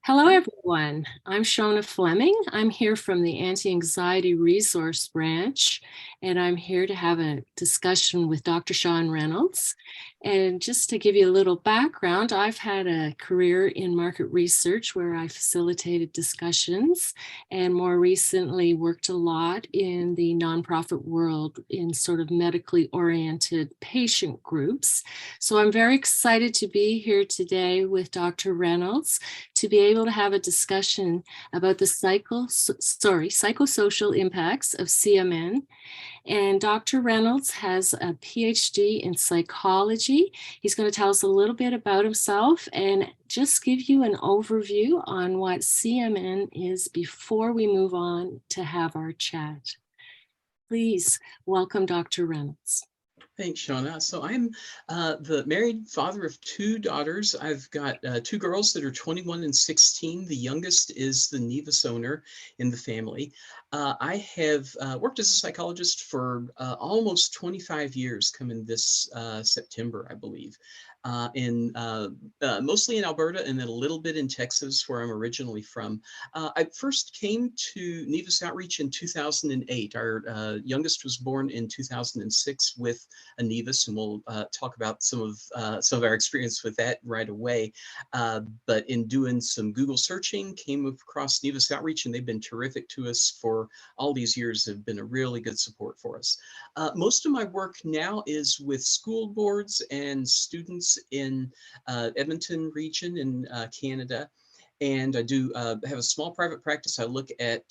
Hello, everyone. I'm Shona Fleming. I'm here from the Anti-Anxiety Resource Branch, and I'm here to have a discussion with Dr. Shawn Reynolds. And just to give you a little background, I've had a career in market research where I facilitated discussions and more recently worked a lot in the nonprofit world in sort of medically oriented patient groups. So I'm very excited to be here today with Dr. Reynolds to be able to have a discussion about the psychosocial impacts of CMN. And Dr. Reynolds has a PhD in psychology. He's going to tell us a little bit about himself and just give you an overview on what CMN is before we move on to have our chat. Please welcome Dr. Reynolds. Thanks, Shona. So I'm the married father of two daughters. I've got two girls that are 21 and 16. The youngest is the Nevus owner in the family. I have worked as a psychologist for almost 25 years, coming this September, I believe. Mostly in Alberta and then a little bit in Texas, where I'm originally from. I first came to Nevus Outreach in 2008. Our youngest was born in 2006 with a Nevus, and we'll talk about some of our experience with that right away. But in doing some Google searching, came across Nevus Outreach, and they've been terrific to us for all these years. Have been a really good support for us. Most of my work now is with school boards and students in Edmonton region in Canada. And I do have a small private practice. I look at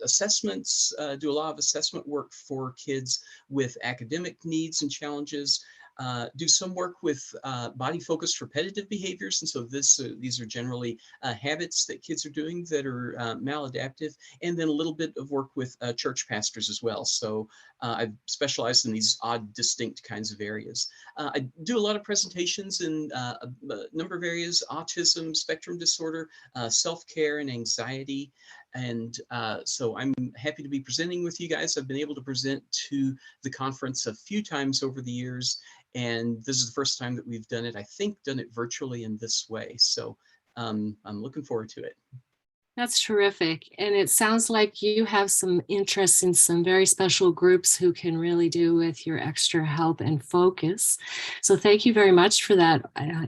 assessments, do a lot of assessment work for kids with academic needs and challenges. Do some work with body-focused repetitive behaviors. And so these are generally habits that kids are doing that are maladaptive, and then a little bit of work with church pastors as well. So I've specialized in these odd, distinct kinds of areas. I do a lot of presentations in a number of areas: autism, spectrum disorder, self-care, and anxiety. And so I'm happy to be presenting with you guys. I've been able to present to the conference a few times over the years, and this is the first time that we've done it, I think, done it virtually in this way. So I'm looking forward to it. That's terrific. And it sounds like you have some interest in some very special groups who can really do with your extra help and focus. So thank you very much for that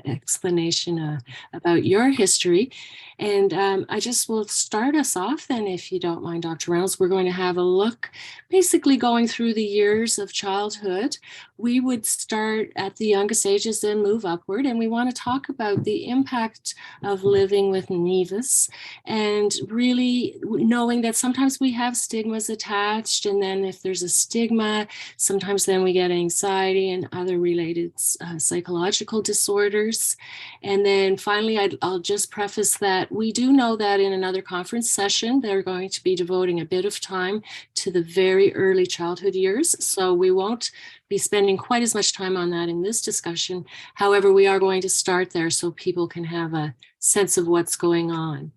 explanation about your history. And I just will start us off then, if you don't mind, Dr. Reynolds. We're going to have a look, basically going through the years of childhood. We would start at the youngest ages, then move upward. And we want to talk about the impact of living with Nevus, and really knowing that sometimes we have stigmas attached. And then if there's a stigma, sometimes then we get anxiety and other related psychological disorders. And then finally, I'll just preface that we do know that in another conference session, they're going to be devoting a bit of time to the very early childhood years. So we won't be spending quite as much time on that in this discussion. However, we are going to start there so people can have a sense of what's going on.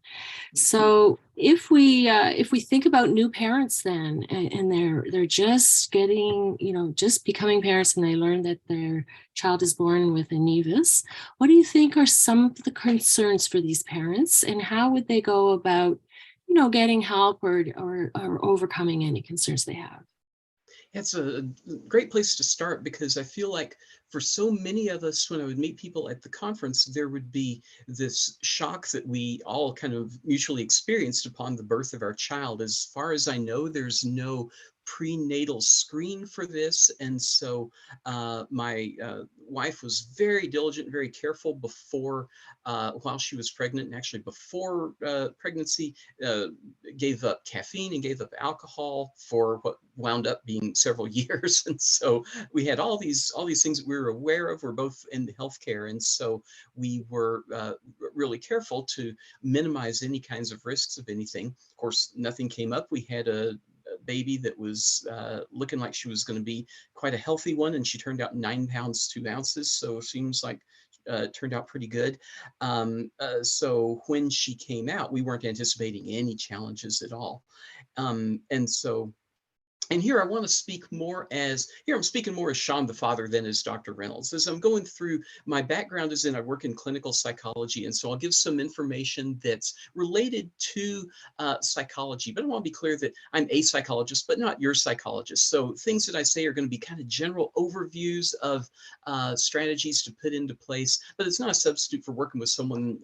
So if we think about new parents then, and they're just getting, just becoming parents, and they learn that their child is born with a Nevus, what do you think are some of the concerns for these parents, and how would they go about, getting help or overcoming any concerns they have? It's a great place to start, because I feel like for so many of us, when I would meet people at the conference, there would be this shock that we all kind of mutually experienced upon the birth of our child. As far as I know, there's no prenatal screen for this. And so my wife was very diligent, very careful before, while she was pregnant, and actually before pregnancy, gave up caffeine and gave up alcohol for what wound up being several years. And so we had all these things that we were aware of. We're both in the healthcare, and so we were really careful to minimize any kinds of risks of anything. Of course, nothing came up. We had a baby that was looking like she was going to be quite a healthy one, and she turned out 9 pounds 2 ounces, so it seems like turned out pretty good. So when she came out, we weren't anticipating any challenges at all. And so And here I want to speak more as, here I'm speaking more as Shawn the father than as Dr. Reynolds. As I'm going through, my background is in, I work in clinical psychology, and so I'll give some information that's related to psychology. But I want to be clear that I'm a psychologist, but not your psychologist. So things that I say are going to be kind of general overviews of strategies to put into place, but it's not a substitute for working with someone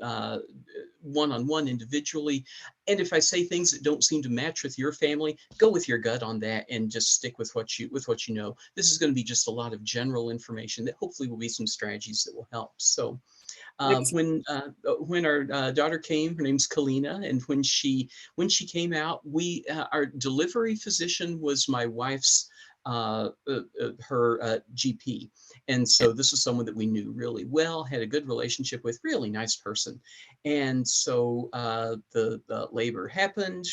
one-on-one individually. And if I say things that don't seem to match with your family, go with your gut on that and just stick with what you know. This is going to be just a lot of general information that hopefully will be some strategies that will help. So when our daughter came, her name's Kalina, and when she came out, our delivery physician was my wife's her GP, and so this was someone that we knew really well, had a good relationship with, really nice person. And so the labor happened.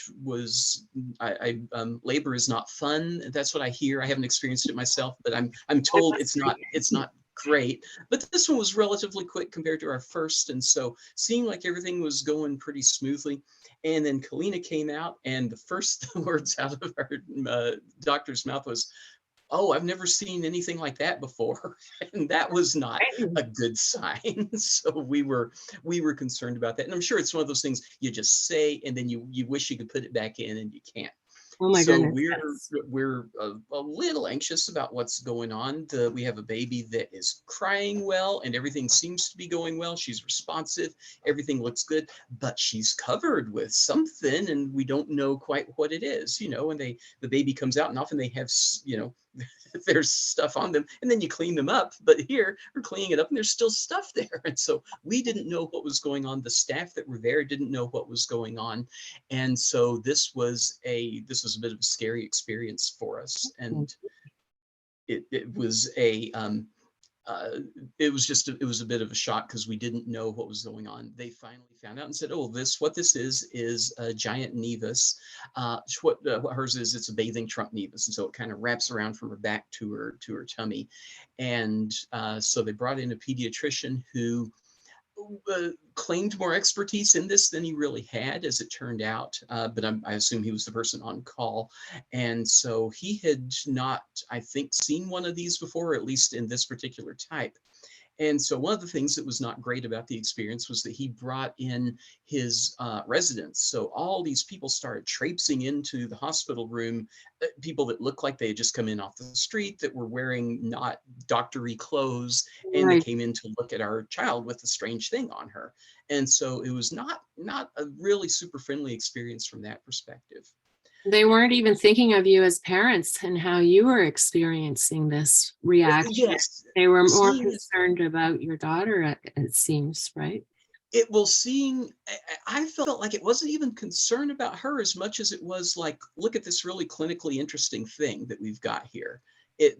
Labor is not fun. That's what I hear. I haven't experienced it myself, but I'm told it's not great. But this one was relatively quick compared to our first, and so seemed like everything was going pretty smoothly. And then Kalina came out, and the first words out of our doctor's mouth was, "Oh, I've never seen anything like that before." And that was not a good sign. So we were concerned about that. And I'm sure it's one of those things you just say, and then you wish you could put it back in, and you can't. Oh my So goodness. we're a little anxious about what's going on. We have a baby that is crying well, and everything seems to be going well. She's responsive, everything looks good, but she's covered with something, and we don't know quite what it is. And the baby comes out, and often they have there's stuff on them, and then you clean them up. But here we're cleaning it up, and there's still stuff there, and so we didn't know what was going on. The staff that were there didn't know what was going on, and so this was a bit of a scary experience for us. And it was it was a bit of a shock because we didn't know what was going on. They finally found out and said, "Oh, what this is a giant nevus." What hers is, it's a bathing trunk nevus, and so it kind of wraps around from her back to her tummy. And so they brought in a pediatrician who claimed more expertise in this than he really had, as it turned out. But I assume he was the person on call. And so he had not, I think, seen one of these before, or at least in this particular type. And so one of the things that was not great about the experience was that he brought in his residents. So all these people started traipsing into the hospital room, people that looked like they had just come in off the street, that were wearing not doctory clothes, and they Right. came in to look at our child with a strange thing on her. And so it was not a really super friendly experience from that perspective. They weren't even thinking of you as parents and how you were experiencing this reaction. Yes, They were more seeing this. concerned about your daughter, it seems, right? It will seeing I felt like it wasn't even concern about her as much as it was like, look at this really clinically interesting thing that we've got here.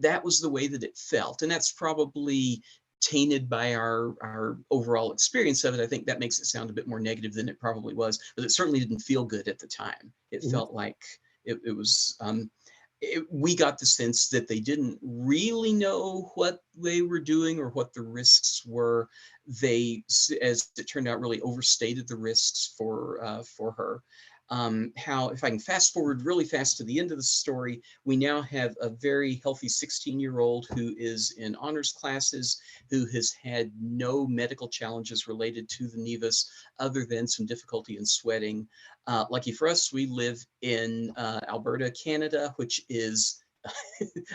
That was the way that it felt, and that's probably tainted by our overall experience of it. I think that makes it sound a bit more negative than it probably was, but it certainly didn't feel good at the time. It Mhm. felt like it was we got the sense that they didn't really know what they were doing or what the risks were. They, as it turned out, really overstated the risks for her. How, if I can fast forward really fast to the end of the story, we now have a very healthy 16-year-old who is in honors classes, who has had no medical challenges related to the nevus other than some difficulty in sweating. Lucky for us, we live in Alberta, Canada, which is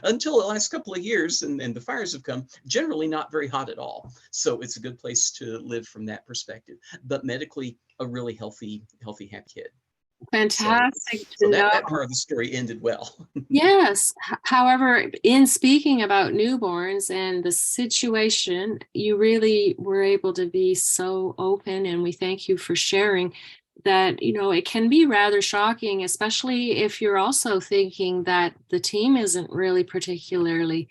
until the last couple of years, and the fires have come, generally not very hot at all. So it's a good place to live from that perspective. But medically, a really healthy, happy kid. So, Fantastic so to that know. part of the story ended well. Yes. However, in speaking about newborns and the situation, you really were able to be so open, and we thank you for sharing that. It can be rather shocking, especially if you're also thinking that the team isn't really particularly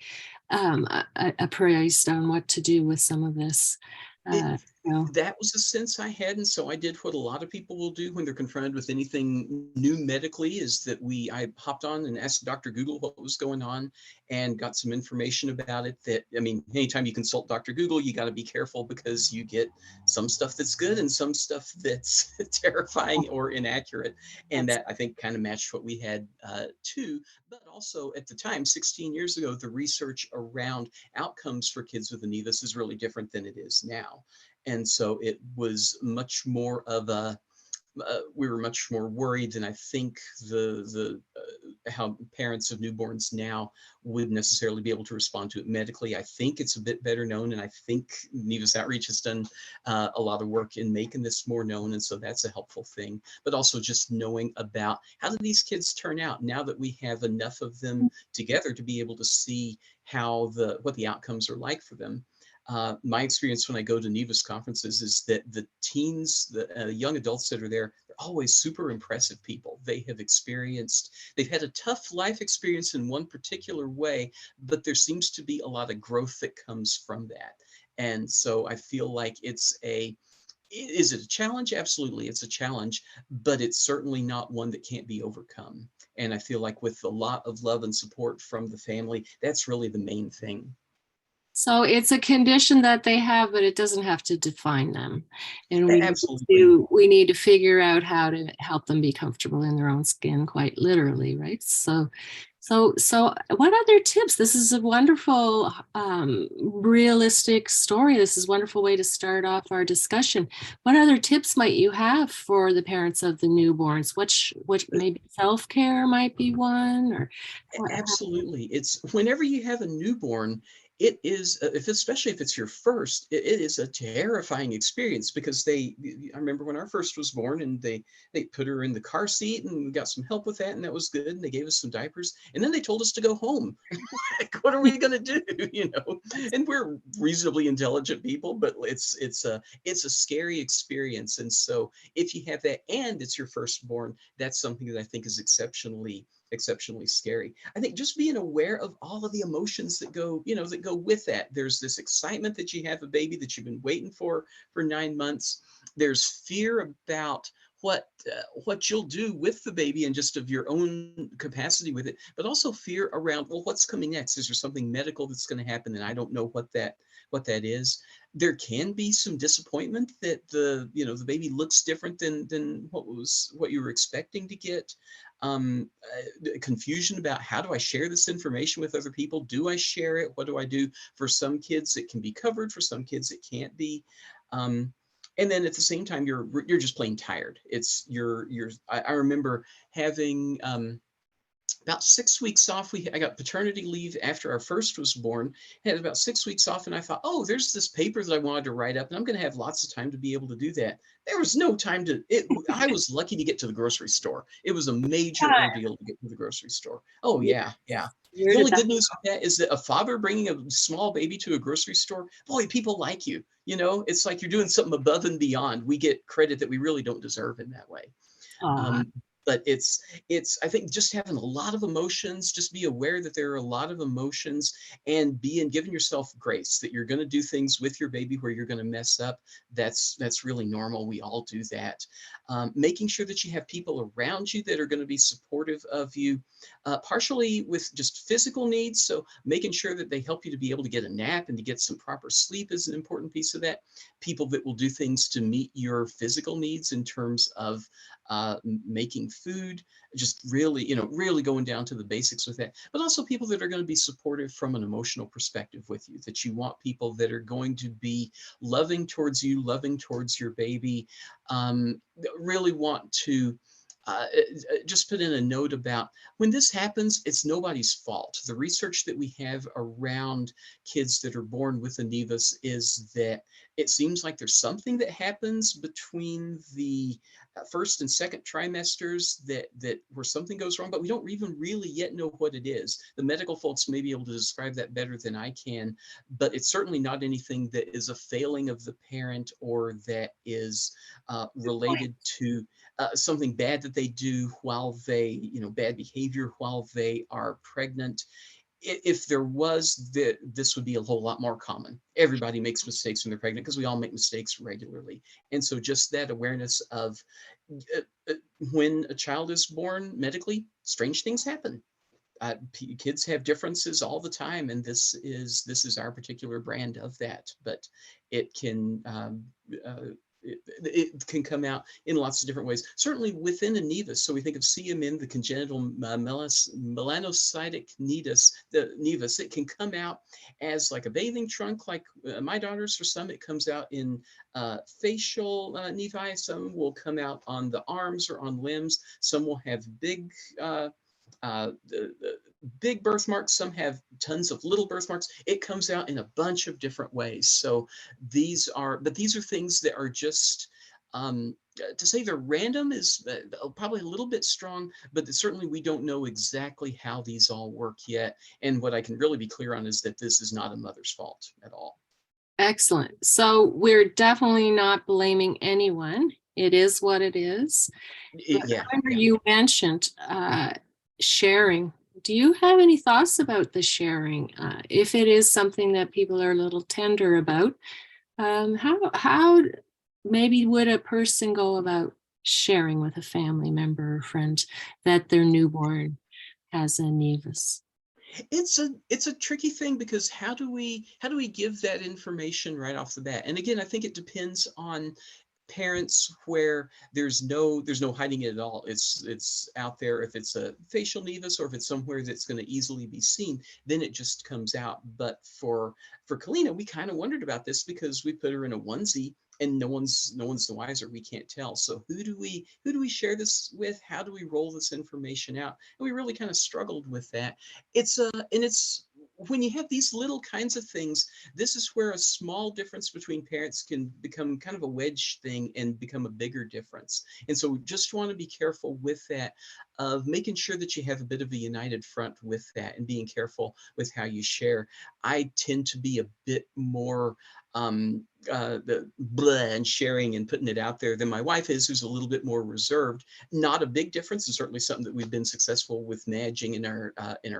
appraised on what to do with some of this. It, Uh, you know. that was the sense I had, and so I did what a lot of people will do when they're confronted with anything new medically, is that I hopped on and asked Dr. Google what was going on and got some information about it. That, I mean, anytime you consult Dr. Google, you got to be careful, because you get some stuff that's good and some stuff that's terrifying or inaccurate, and that, I think, kind of matched what we had too. But also at the time, 16 years ago, the research around outcomes for kids with a nevus is really different than it is now. And so it was much more of a we were much more worried than I think how parents of newborns now would necessarily be able to respond to it medically. I think it's a bit better known, and I think Nevus Outreach has done a lot of work in making this more known, and so that's a helpful thing. But also just knowing about how do these kids turn out now that we have enough of them together to be able to see what the outcomes are like for them. My experience when I go to Nevus conferences is that the teens, the young adults that are there, they're always super impressive people. They've had a tough life experience in one particular way, but there seems to be a lot of growth that comes from that. And so I feel like is it a challenge? Absolutely, it's a challenge, but it's certainly not one that can't be overcome. And I feel like with a lot of love and support from the family, that's really the main thing. So it's a condition that they have, but it doesn't have to define them. And Absolutely. we need to figure out how to help them be comfortable in their own skin, quite literally, right? So what other tips? This is a wonderful, realistic story. This is a wonderful way to start off our discussion. What other tips might you have for the parents of the newborns? What maybe self-care might be one, or Absolutely. It's whenever you have a newborn, it is, especially if it's your first, it is a terrifying experience because I remember when our first was born and they put her in the car seat and we got some help with that and that was good. And they gave us some diapers and then they told us to go home. Like, what are we going to do? You know, and we're reasonably intelligent people, but it's a scary experience. And so if you have that and it's your firstborn, that's something that I think is exceptionally scary. I think just being aware of all of the emotions that go with that. There's this excitement that you have a baby that you've been waiting for 9 months. There's fear about what you'll do with the baby and just of your own capacity with it, but also fear around, well, what's coming next? Is there something medical that's going to happen and I don't know what that is? There can be some disappointment that the baby looks different than what you were expecting to get. Confusion about how do I share this information with other people? Do I share it? What do I do? For some kids, it can be covered. For some kids, it can't be. And then at the same time, you're just plain tired. I remember having about 6 weeks off. I got paternity leave after our first was born, had about 6 weeks off, and I thought, oh, there's this paper that I wanted to write up, and I'm going to have lots of time to be able to do that. There was no time I was lucky to get to the grocery store. It was a major ordeal to get to the grocery store. Oh, yeah. The only good news with that is that a father bringing a small baby to a grocery store, boy, people like you. You know, it's like you're doing something above and beyond. We get credit that we really don't deserve in that way. But it's I think just having a lot of emotions, just be aware that there are a lot of emotions and giving yourself grace that you're going to do things with your baby where you're going to mess up. That's really normal. We all do that. Making sure that you have people around you that are going to be supportive of you, partially with just physical needs. So making sure that they help you to be able to get a nap and to get some proper sleep is an important piece of that. People that will do things to meet your physical needs in terms of making food, just really going down to the basics with that, but also people that are going to be supportive from an emotional perspective with you, that you want people that are going to be loving towards you, loving towards your baby, really want to just put in a note about when this happens, it's nobody's fault. The research that we have around kids that are born with a nevus is that it seems like there's something that happens between the first and second trimesters that where something goes wrong, but we don't even really yet know what it is. The medical folks may be able to describe that better than I can, but it's certainly not anything that is a failing of the parent or that is related to something bad that they do while bad behavior while they are pregnant. If there was, this would be a whole lot more common. Everybody makes mistakes when they're pregnant because we all make mistakes regularly. And so just that awareness of when a child is born medically, strange things happen. Kids have differences all the time, and this is our particular brand of that. But it can it can come out in lots of different ways. Certainly within a nevus, so we think of CMN, the congenital melanocytic nevus, it can come out as like a bathing trunk, like my daughter's. For some, it comes out in facial nevi. Some will come out on the arms or on limbs. Some will have big big birthmarks. Some have tons of little birthmarks. It comes out in a bunch of different ways. So these are things that are just, to say they're random is probably a little bit strong, but certainly we don't know exactly how these all work yet. And what I can really be clear on is that this is not a mother's fault at all. Excellent. So we're definitely not blaming anyone. It is what it is. But Yeah. remember, you mentioned sharing. Do you have any thoughts about the sharing? If it is something that people are a little tender about, how maybe would a person go about sharing with a family member or friend that their newborn has a nevus? It's a tricky thing, because how do we give that information right off the bat? And again, I think it depends on parents where there's no hiding it at all. It's out there. If it's a facial nevus or if it's somewhere that's going to easily be seen, then it just comes out. But for Kalina, we kind of wondered about this because we put her in a onesie and no one's the wiser. We can't tell. So who do we share this with? How do we roll this information out? And we really kind of struggled with that. It's when you have these little kinds of things, this is where a small difference between parents can become kind of a wedge thing and become a bigger difference. And so we just want to be careful with that, of making sure that you have a bit of a united front with that and being careful with how you share. I tend to be a bit more the blah and sharing and putting it out there than my wife is, who's a little bit more reserved. Not a big difference, and certainly something that we've been successful with managing in our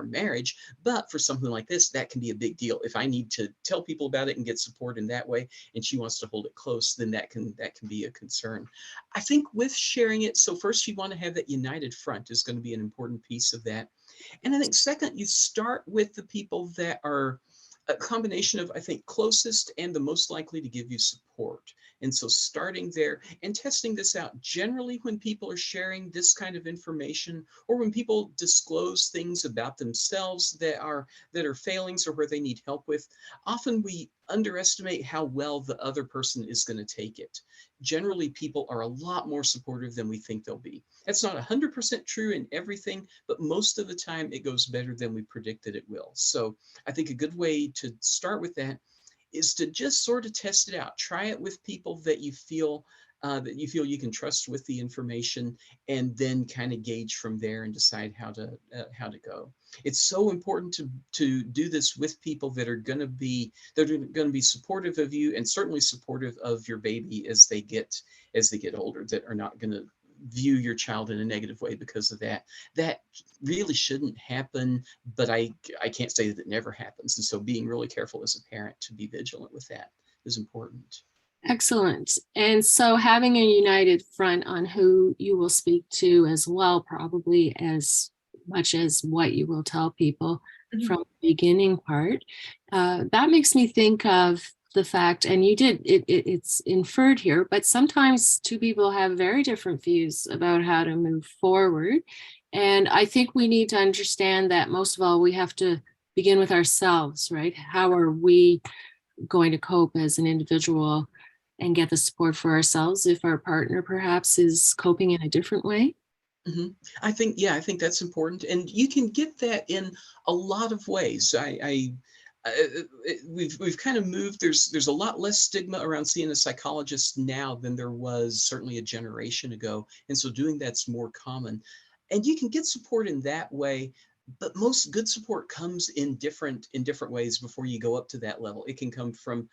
marriage. But for something like this, that can be a big deal. If I need to tell people about it and get support in that way, and she wants to hold it close, then that can be a concern. I think with sharing it, so first you want to have that united front is going to be an important piece of that. And I think second, you start with the people that are a combination of, I think, closest and the most likely to give you support. And so starting there and testing this out. Generally, when people are sharing this kind of information, or when people disclose things about themselves that are failings or where they need help with, often we underestimate how well the other person is going to take it. Generally, people are a lot more supportive than we think they'll be. That's not 100% true in everything, but most of the time it goes better than we predicted it will. So I think a good way to start with that is to just sort of test it out. Try it with people that you feel you can trust with the information, and then kind of gauge from there and decide how to go. It's so important to do this with people that are going to be supportive of you, and certainly supportive of your baby as they get older, that are not going to view your child in a negative way because of that. That really shouldn't happen, but I can't say that it never happens. And so being really careful as a parent to be vigilant with that is important. Excellent. And so having a united front on who you will speak to as well, probably as much as what you will tell people from the beginning part, that makes me think of the fact, and you did, it's inferred here, but sometimes two people have very different views about how to move forward. And I think we need to understand that most of all, we have to begin with ourselves, right? How are we going to cope as an individual and get the support for ourselves if our partner perhaps is coping in a different way? Mm-hmm. I think that's important, and you can get that in a lot of ways. We've kind of moved. There's a lot less stigma around seeing a psychologist now than there was certainly a generation ago, and so doing that's more common, and you can get support in that way. But most good support comes in different ways before you go up to that level. It can come from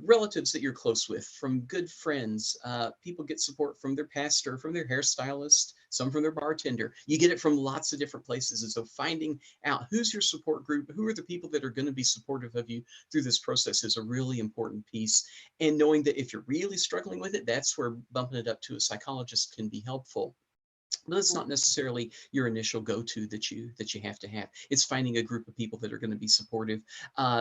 relatives that you're close with, from good friends. People get support from their pastor, from their hairstylist, some from their bartender. You get it from lots of different places. And so finding out who's your support group, who are the people that are going to be supportive of you through this process, is a really important piece. And knowing that if you're really struggling with it, that's where bumping it up to a psychologist can be helpful. But it's not necessarily your initial go-to that you have to have. It's finding a group of people that are going to be supportive.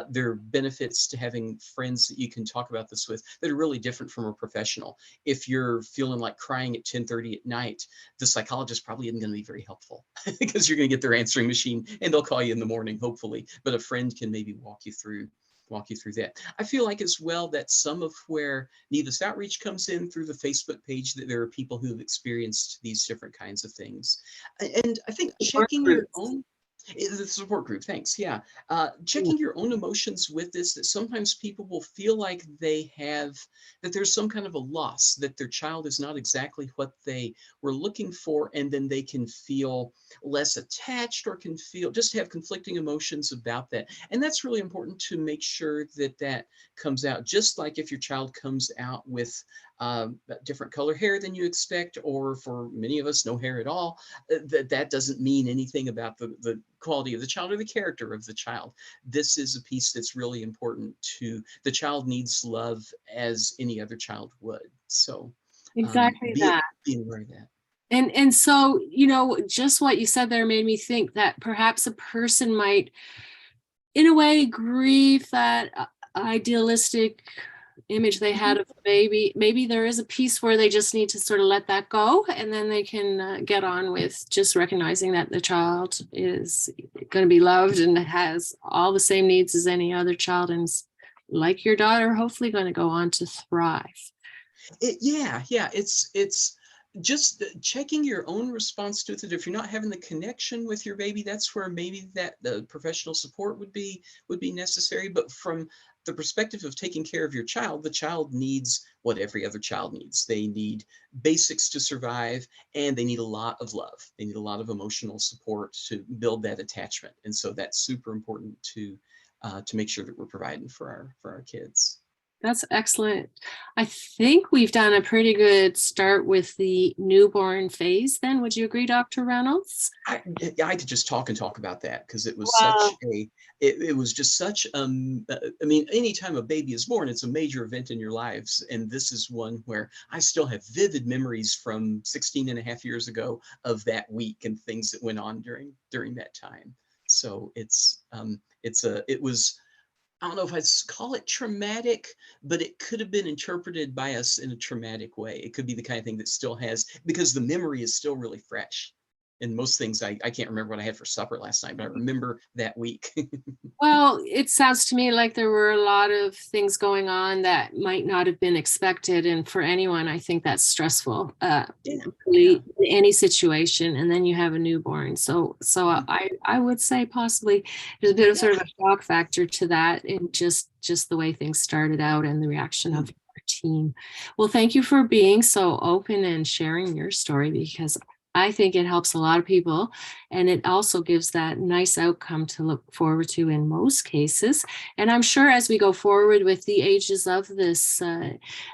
There are benefits to having friends that you can talk about this with that are really different from a professional. If you're feeling like crying at 10:30 at night, the psychologist probably isn't going to be very helpful because you're going to get their answering machine and they'll call you in the morning, hopefully. But a friend can maybe walk you through that. I feel like as well that some of where Nevus Outreach comes in through the Facebook page, that there are people who've experienced these different kinds of things. And I think Support checking your groups. own, the support group, thanks, yeah. Checking your own emotions with this, that sometimes people will feel like that there's some kind of a loss, that their child is not exactly what they were looking for, and then they can feel less attached or can feel, just have conflicting emotions about that. And that's really important to make sure that that comes out. Just like if your child comes out with different color hair than you expect, or for many of us, no hair at all, that doesn't mean anything about the quality of the child or the character of the child. This is a piece that's really important to the child needs love as any other child would. So Exactly be that. being aware of that. And so, just what you said there made me think that perhaps a person might, in a way, grieve that idealistic image they had Mhm. of the baby. Maybe there is a piece where they just need to sort of let that go, and then they can get on with just recognizing that the child is going to be loved and has all the same needs as any other child, and is, like your daughter, hopefully going to go on to thrive. Yeah. It's just checking your own response to it. If you're not having the connection with your baby, that's where maybe that the professional support would be necessary. But from the perspective of taking care of your child, the child needs what every other child needs. They need basics to survive, and they need a lot of love. They need a lot of emotional support to build that attachment. And so that's super important to make sure that we're providing for our kids. That's excellent. I think we've done a pretty good start with the newborn phase then. Would you agree, Dr. Reynolds? I could just talk and talk about that because it was Wow. it was just such I mean, anytime a baby is born, it's a major event in your lives, and this is one where I still have vivid memories from 16 and a half years ago of that week and things that went on during that time. So it was, I don't know if I'd call it traumatic, but it could have been interpreted by us in a traumatic way. It could be the kind of thing that still has, because the memory is still really fresh. And most things, I can't remember what I had for supper last night, but I remember that week. Well, it sounds to me like there were a lot of things going on that might not have been expected. And for anyone, I think that's stressful, Yeah, yeah. really, in any situation. And then you have a newborn. So Mhm. I would say possibly there's a bit of sort of a shock factor to that, and just the way things started out and the reaction Yeah. of your team. Well, thank you for being so open and sharing your story, because I think it helps a lot of people, and it also gives that nice outcome to look forward to in most cases. And I'm sure as we go forward with the ages of this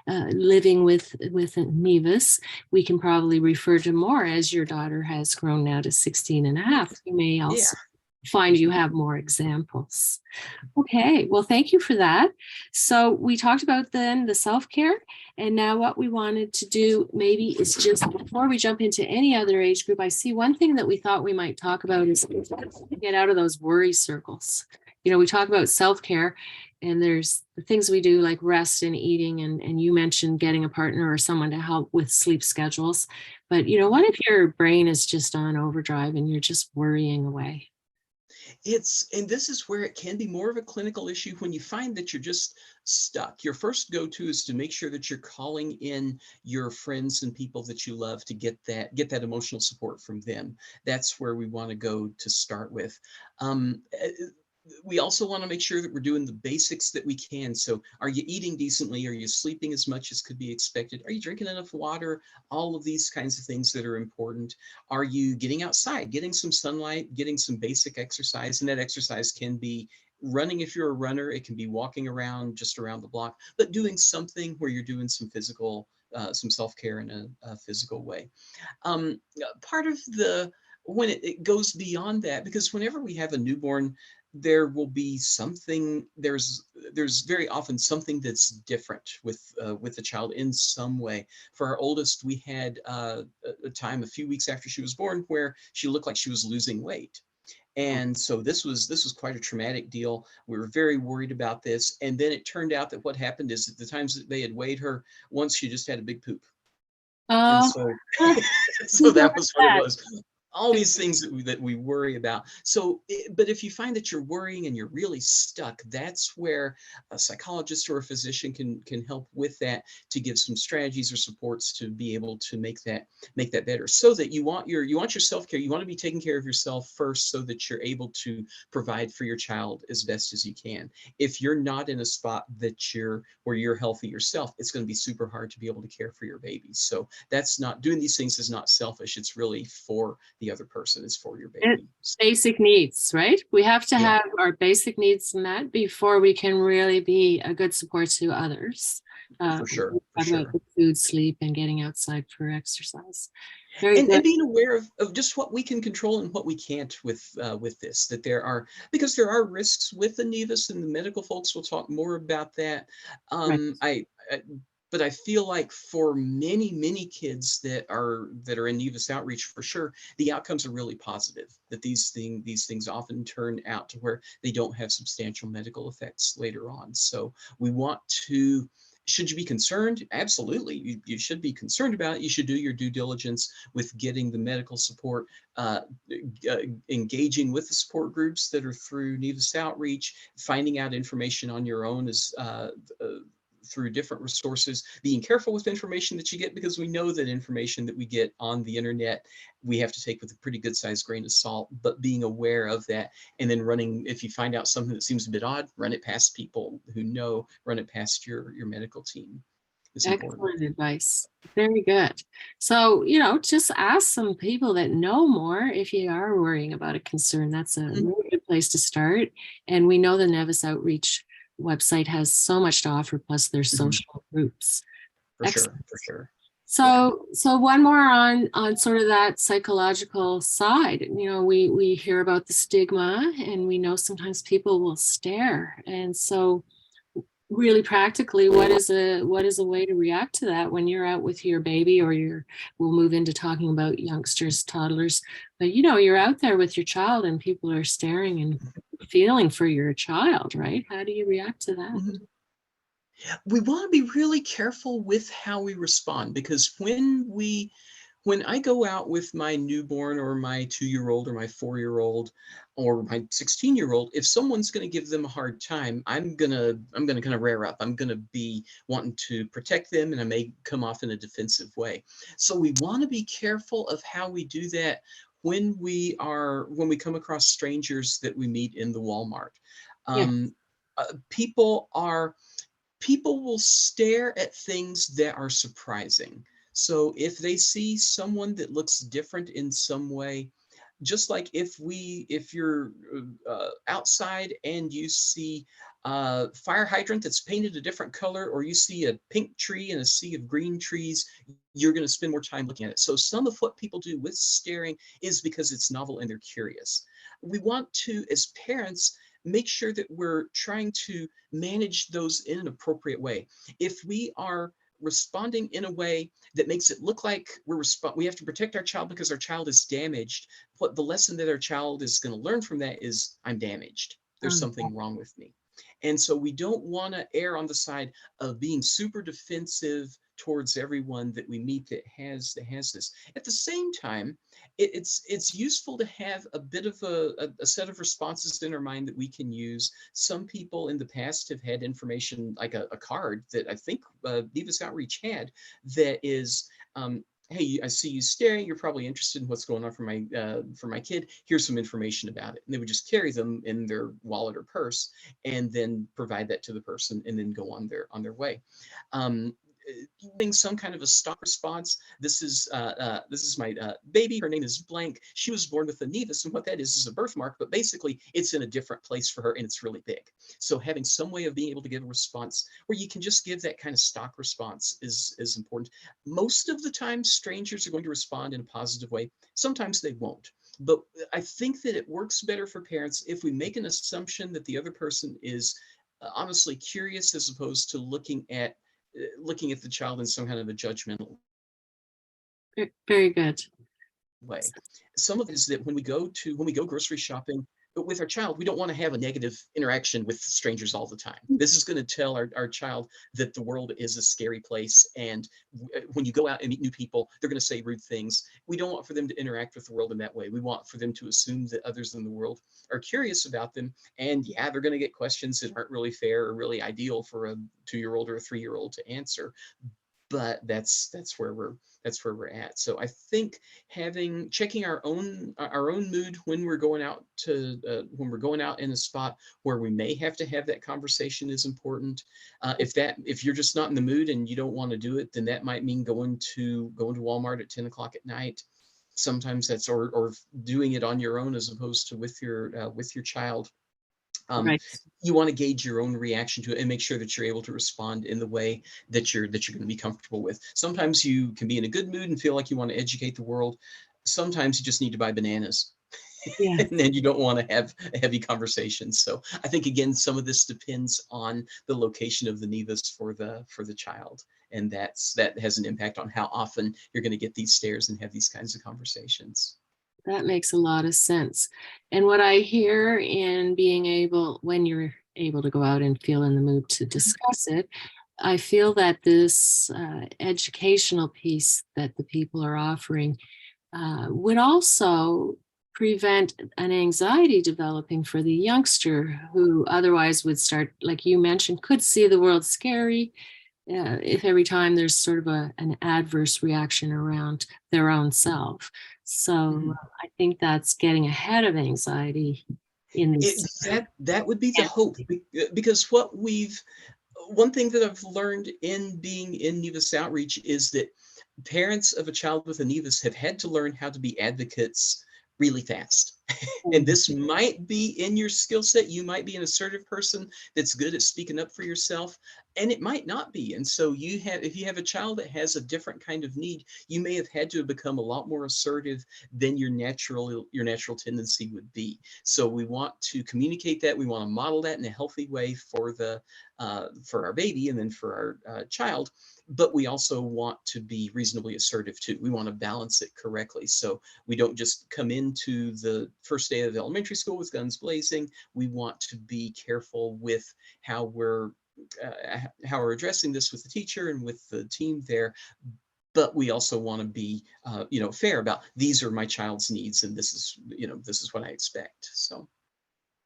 living with Nevis, we can probably refer to more as your daughter has grown now to 16 and a half. You may Yeah. also find you have more examples. Okay, well, thank you for that. So we talked about then the self-care, and now what we wanted to do maybe is just before we jump into any other age group, I see one thing that we thought we might talk about is get out of those worry circles. We talk about self-care, and there's the things we do like rest and eating, and you mentioned getting a partner or someone to help with sleep schedules. But what if your brain is just on overdrive and you're just worrying away? And this is where it can be more of a clinical issue when you find that you're just stuck. Your first go-to is to make sure that you're calling in your friends and people that you love to get that emotional support from them. That's where we want to go to start with. We also want to make sure that we're doing the basics that we can. So are you eating decently? Are you sleeping as much as could be expected? Are you drinking enough water? All of these kinds of things that are important. Are you getting outside, getting some sunlight, getting some basic exercise? And that exercise can be running if you're a runner. It can be walking around just around the block, but doing something where you're doing some self-care in a physical way. Part of when it goes beyond that, because whenever we have a newborn, there will be something, there's very often something that's different with the child in some way. For our oldest, we had a time a few weeks after she was born where she looked like she was losing weight. And so this was quite a traumatic deal. We were very worried about this. And then it turned out that what happened is at the times that they had weighed her, once she just had a big poop. And Oh, so so you don't that want was what it that. was. All these things that we worry about. So, but if you find that you're worrying and you're really stuck, that's where a psychologist or a physician can help with that, to give some strategies or supports to be able to make that better. So that you want your self-care, you want to be taking care of yourself first, so that you're able to provide for your child as best as you can. If you're not in a spot where you're healthy yourself, it's going to be super hard to be able to care for your baby. So that's not, doing these things is not selfish. It's really for the other person, is for your It, baby. basic needs, right? We have to Yeah, have our basic needs met before we can really be a good support to others. for sure, for About sure. the food, sleep, and getting outside for exercise. Very And good. being aware of just what we can control and what we can't with this, that there are, because there are risks with the nevus, and the medical folks will talk more about that. Right. I but I feel like for many kids that are in Nevus Outreach, for sure, the outcomes are really positive. That these things often turn out to where they don't have substantial medical effects later on. So we want to. Should you be concerned? Absolutely, you should be concerned about it. You should do your due diligence with getting the medical support, uh, engaging with the support groups that are through Nevus Outreach, finding out information on your own as through different resources, being careful with information that you get, because we know that information that we get on the internet, we have to take with a pretty good sized grain of salt, but being aware of that, and then if you find out something that seems a bit odd, run it past people who know, run it past your medical team is important. Excellent advice. Very good. So, just ask some people that know more if you are worrying about a concern. That's a Mhm. really good place to start. And we know the Nevus Outreach website has so much to offer, plus their Mhm. social groups. For sure, Excellent. for sure. Yeah. So one more on sort of that psychological side. We hear about the stigma, and we know sometimes people will stare. And so really practically, what is a way to react to that when you're out with your baby, or we'll move into talking about youngsters, toddlers, but you're out there with your child and people are staring and feeling for your child, right? How do you react to that? Mhm. We want to be really careful with how we respond, because when I go out with my newborn or my 2-year-old or my 4-year-old or my 16-year-old, if someone's going to give them a hard time, I'm gonna kind of rear up. I'm gonna be wanting to protect them, and I may come off in a defensive way. So we want to be careful of how we do that when we come across strangers that we meet in the Walmart. Yeah. Um, people are people will stare at things that are surprising. So if they see someone that looks different in some way, just like if you're outside and you see a fire hydrant that's painted a different color, or you see a pink tree and a sea of green trees, you're going to spend more time looking at it. So some of what people do with staring is because it's novel and they're curious. We want to, as parents, make sure that we're trying to manage those in an appropriate way. If we are responding in a way that makes it look like we have to protect our child because our child is damaged, what the lesson that our child is going to learn from that is, I'm damaged. There's Um, something wrong with me. And so we don't want to err on the side of being super defensive towards everyone that we meet that has this. At the same time, it's useful to have a bit of a set of responses in our mind that we can use. Some people in the past have had information like a card that I think Nevus Outreach had, that is, hey, I see you staring. You're probably interested in what's going on for my kid. Here's some information about it. And they would just carry them in their wallet or purse, and then provide that to the person, and then go on their way. Um, Doing some kind of a stock response. This is my baby. Her name is blank. She was born with a nevus, and what that is a birthmark, but basically it's in a different place for her, and it's really big. So having some way of being able to give a response where you can just give that kind of stock response is important. Most of the time, strangers are going to respond in a positive way. Sometimes they won't. But I think that it works better for parents if we make an assumption that the other person is honestly curious, as opposed to looking at the child in some kind of a judgmental Very good. way. Some of it is that when we go grocery shopping with our child, we don't want to have a negative interaction with strangers all the time. This is going to tell our child that the world is a scary place. And when you go out and meet new people, they're going to say rude things. We don't want for them to interact with the world in that way. We want for them to assume that others in the world are curious about them. And yeah, they're going to get questions that aren't really fair or really ideal for a 2-year-old or a 3-year-old to answer, but that's where we're at. So I think checking our own mood when we're going out in a spot where we may have to have that conversation is important. If you're just not in the mood and you don't want to do it, then that might mean going to Walmart at 10 o'clock at night. Sometimes that's or doing it on your own as opposed to with your child. um, Right. you want to gauge your own reaction to it and make sure that you're able to respond in the way that you're going to be comfortable with. Sometimes you can be in a good mood and feel like you want to educate the world. Sometimes you just need to buy bananas. Yeah, And then you don't want to have a heavy conversation. So I think, again, some of this depends on the location of the nevus for the child, and that has an impact on how often you're going to get these stares and have these kinds of conversations. that makes a lot of sense. And what I hear in being able, when you're able to go out and feel in the mood to discuss it, I feel that this educational piece that the people are offering would also prevent an anxiety developing for the youngster who otherwise would start, like you mentioned, could see the world scary if every time there's sort of an adverse reaction around their own self. So Mhm. I think that's getting ahead of anxiety in It, this. that would be the hope, because one thing that I've learned in being in Nevus Outreach is that parents of a child with a nevus have had to learn how to be advocates really fast. And this might be in your skill set. You might be an assertive person that's good at speaking up for yourself, and it might not be. And so if you have a child that has a different kind of need, you may have had to become a lot more assertive than your natural tendency would be. So we want to communicate that. We want to model that in a healthy way for our baby and then for our child. But we also want to be reasonably assertive too. We want to balance it correctly. So we don't just come into the first day of elementary school with guns blazing. We want to be careful with how we're addressing this with the teacher and with the team there. But we also want to be fair about, these are my child's needs, and this is what I expect. So,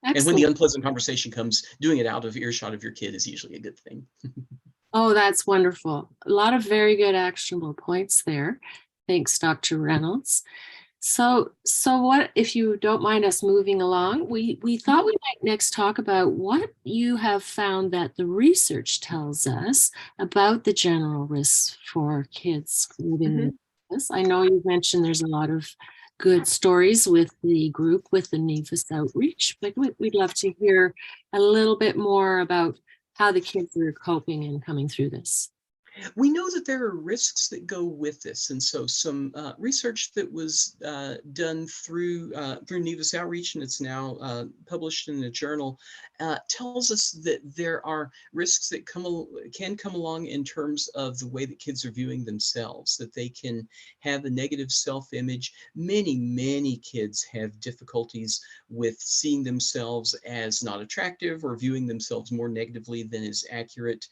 and when the Excellent. unpleasant conversation comes, doing it out of earshot of your kid is usually a good thing. Oh, that's wonderful. A lot of very good actionable points there. Thanks, Dr. Reynolds. So what, if you don't mind us moving along, we thought we might next talk about what you have found that the research tells us about the general risks for kids living with Mhm. this. I know you mentioned there's a lot of good stories with the group with the Nevus Outreach, but we'd love to hear a little bit more about how the kids are coping and coming through this. We know that there are risks that go with this, and so some research that was done through Nevus Outreach, and it's now published in a journal, tells us that there are risks that can come along in terms of the way that kids are viewing themselves. That they can have a negative self-image. Many kids have difficulties with seeing themselves as not attractive or viewing themselves more negatively than is accurate.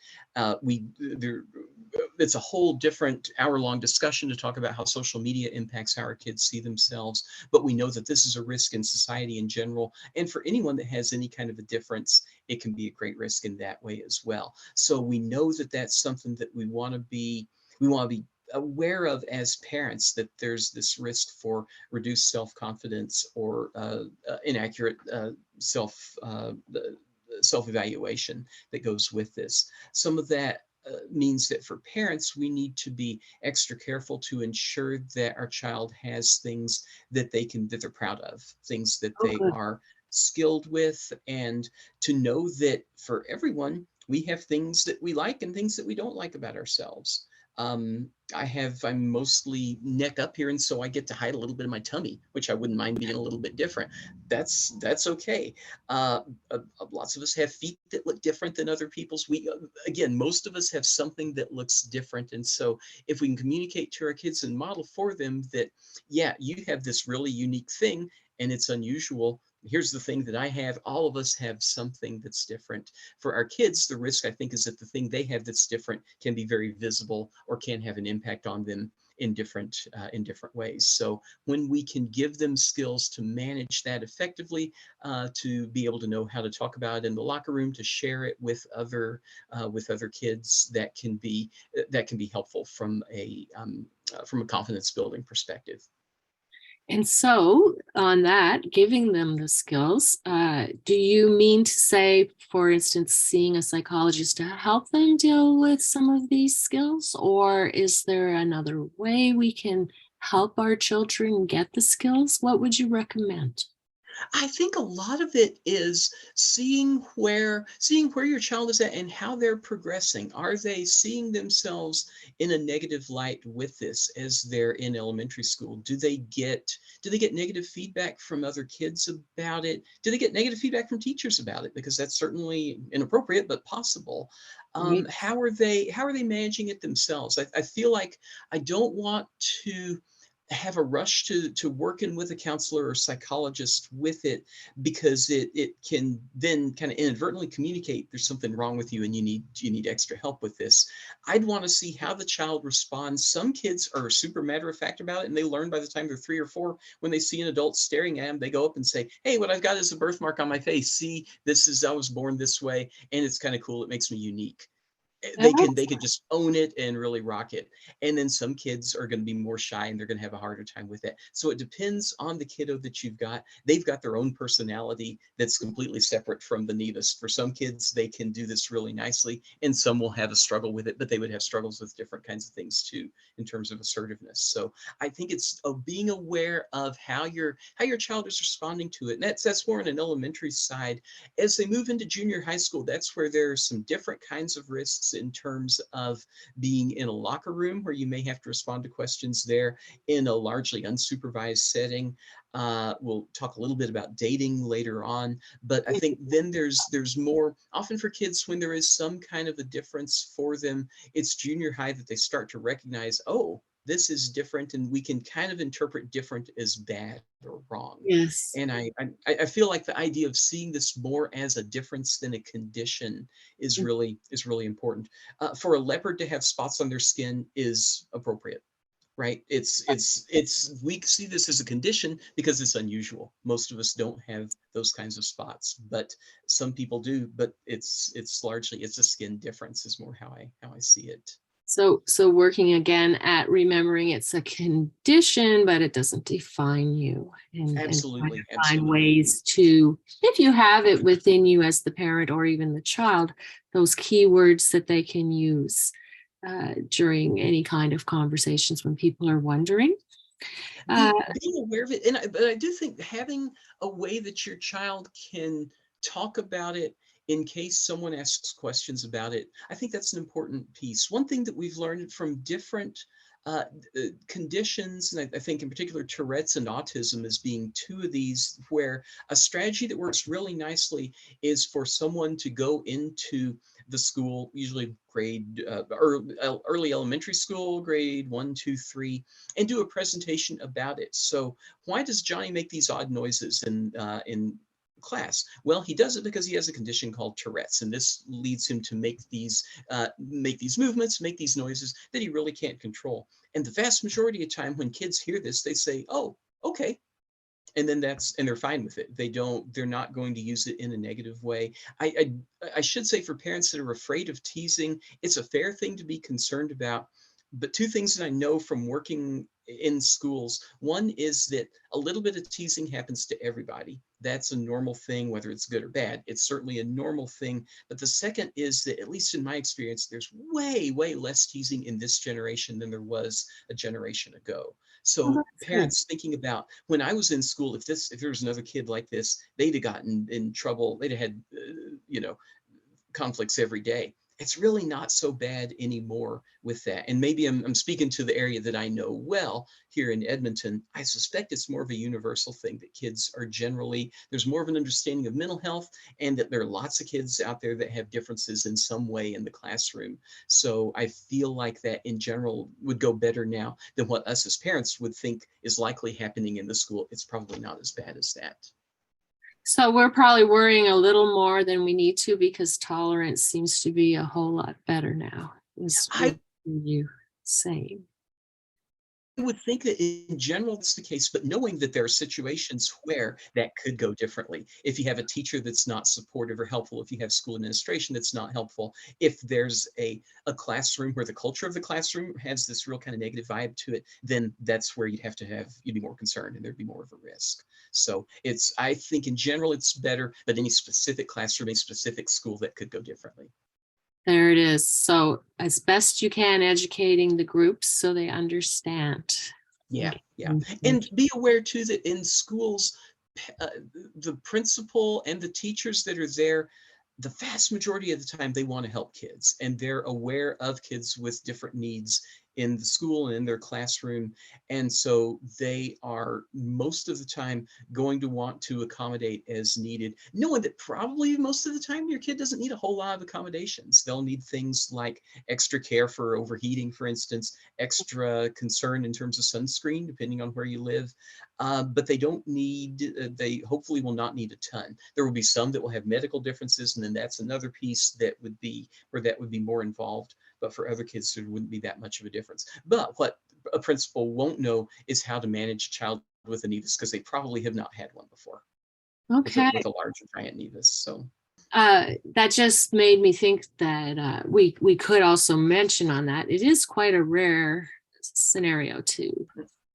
It's a whole different hour-long discussion to talk about how social media impacts how our kids see themselves. But we know that this is a risk in society in general. And for anyone that has any kind of a difference, it can be a great risk in that way as well. So we know that that's something that we want to be aware of as parents, that there's this risk for reduced self-confidence or inaccurate self-evaluation that goes with this. Some of that means that for parents, we need to be extra careful to ensure that our child has things that they're proud of, things that Oh, they good. are skilled with, and to know that for everyone, we have things that we like and things that we don't like about ourselves. I'm mostly neck up here, and so I get to hide a little bit of my tummy, which I wouldn't mind being a little bit different. That's okay. Lots of us have feet that look different than other people's. We again, most of us have something that looks different, and so if we can communicate to our kids and model for them that, yeah, you have this really unique thing, and it's unusual. Here's the thing that I have. All of us have something that's different. For our kids, the risk, I think, is that the thing they have that's different can be very visible or can have an impact on them in different ways. So when we can give them skills to manage that effectively, to be able to know how to talk about it in the locker room, to share it with other kids, that can be helpful from a confidence building perspective. And so, on that, giving them the skills, do you mean to say, for instance, seeing a psychologist to help them deal with some of these skills? Or is there another way we can help our children get the skills? What would you recommend? I think a lot of it is seeing where your child is at and how they're progressing. Are they seeing themselves in a negative light with this as they're in elementary school? Do they get negative feedback from other kids about it? Do they get negative feedback from teachers about it? Because that's certainly inappropriate, but possible. Right? How are they managing it themselves? I feel like I don't want to have a rush to working with a counselor or psychologist with it, because it can then kind of inadvertently communicate there's something wrong with you and you need extra help with this. I'd want to see how the child responds. Some kids are super matter of fact about it, and they learn by the time they're 3 or 4. When they see an adult staring at them, they go up and say, hey, what I've got is a birthmark on my face. See, I was born this way, and it's kind of cool. It makes me unique. They could just own it and really rock it. And then some kids are going to be more shy, and they're going to have a harder time with it. So it depends on the kiddo that you've got. They've got their own personality that's completely separate from the Nevus. For some kids, they can do this really nicely, and some will have a struggle with it, but they would have struggles with different kinds of things too in terms of assertiveness. So I think it's being aware of how your child is responding to it. And that's more on an elementary side. As they move into junior high school, that's where there are some different kinds of risks in terms of being in a locker room, where you may have to respond to questions there in a largely unsupervised setting. We'll talk a little bit about dating later on, but I think then there's more often for kids when there is some kind of a difference for them. It's junior high that they start to recognize, oh, this is different, and we can kind of interpret different as bad or wrong. Yes. And I feel like the idea of seeing this more as a difference than a condition is really important. For a leopard to have spots on their skin is appropriate, right? It's we see this as a condition because it's unusual. Most of us don't have those kinds of spots, but some people do. But it's largely it's a skin difference is more how I see it. So working again at remembering it's a condition, but it doesn't define you, and trying to Absolutely, find absolutely. ways to, if you have it within you as the parent or even the child, those keywords that they can use during any kind of conversations when people are wondering. Uh, Being aware of it, but I do think having a way that your child can talk about it in case someone asks questions about it, I think that's an important piece. One thing that we've learned from different conditions, and I think in particular Tourette's and autism as being two of these, where a strategy that works really nicely is for someone to go into the school, usually early elementary school, grade 1, 2, 3, and do a presentation about it. So why does Johnny make these odd noises in class? Well, he does it because he has a condition called Tourette's, and this leads him to make these movements, make these noises that he really can't control. And the vast majority of time when kids hear this, they say, oh, okay. And then they're fine with it. They're not going to use it in a negative way. I should say, for parents that are afraid of teasing, it's a fair thing to be concerned about. But two things that I know from working in schools: one is that a little bit of teasing happens to everybody. That's a normal thing, whether it's good or bad. It's certainly a normal thing. But the second is that, at least in my experience, there's way, way less teasing in this generation than there was a generation ago. well, So that's good. parents thinking about, when I was in school, if there was another kid like this, they'd have gotten in trouble. They'd have had conflicts every day. it's really not so bad anymore with that. And maybe I'm speaking to the area that I know well here in Edmonton. I suspect it's more of a universal thing that kids are generally, there's more of an understanding of mental health, and that there are lots of kids out there that have differences in some way in the classroom. So I feel like that in general would go better now than what us as parents would think is likely happening in the school. It's probably not as bad as that. So we're probably worrying a little more than we need to because tolerance seems to be a whole lot better now, is what I you saying. would think that in general that's the case, but knowing that there are situations where that could go differently. If you have a teacher that's not supportive or helpful, if you have school administration that's not helpful, if there's a classroom where the culture of the classroom has this real kind of negative vibe to it, then that's where you'd be more concerned and there'd be more of a risk. So I think in general it's better, but any specific classroom, a specific school, that could go differently. There it is. So as best you can, educating the groups so they understand. Yeah, yeah. And be aware too that in schools, uh, the principal and the teachers that are there, the vast majority of the time they want to help kids, and they're aware of kids with different needs in the school and in their classroom. And so they are most of the time going to want to accommodate as needed, knowing that probably most of the time your kid doesn't need a whole lot of accommodations. They'll need things like extra care for overheating, for instance, extra concern in terms of sunscreen, depending on where you live. But they hopefully will not need a ton. There will be some that will have medical differences, and then that's another piece that would be where that would be more involved. But for other kids, there wouldn't be that much of a difference. But what a principal won't know is how to manage a child with a nevus, because they probably have not had one before. Okay. With a large giant nevus. So that just made me think that we could also mention on that it is quite a rare scenario too.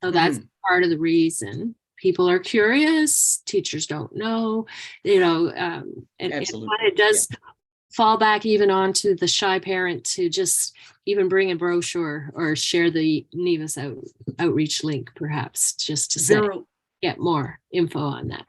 So that's part of the reason people are curious. Teachers don't know, and absolutely, it does fall back even onto the shy parent to just even bring a brochure or share the Nevus Outreach link, perhaps, just to say, get more info on that.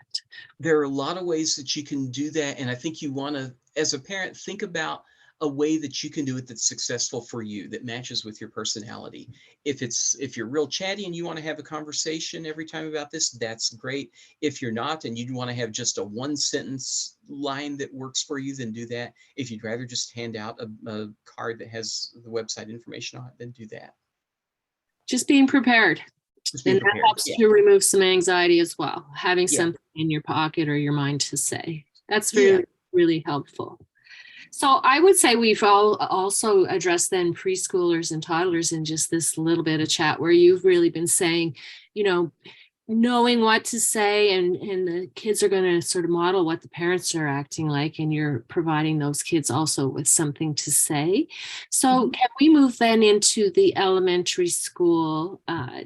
There are a lot of ways that you can do that. And I think you want to, as a parent, think about a way that you can do it that's successful for you, that matches with your personality. If you're real chatty and you want to have a conversation every time about this, that's great. If you're not and you want to have just a one sentence line that works for you, then do that. If you'd rather just hand out a card that has the website information on it, then do that. Just being prepared. And that helps to remove some anxiety as well, having something in your pocket or your mind to say. That's really, really helpful. So I would say we've also addressed then preschoolers and toddlers in just this little bit of chat where you've really been saying, knowing what to say, and the kids are going to sort of model what the parents are acting like, and you're providing those kids also with something to say. So can we move then into the elementary school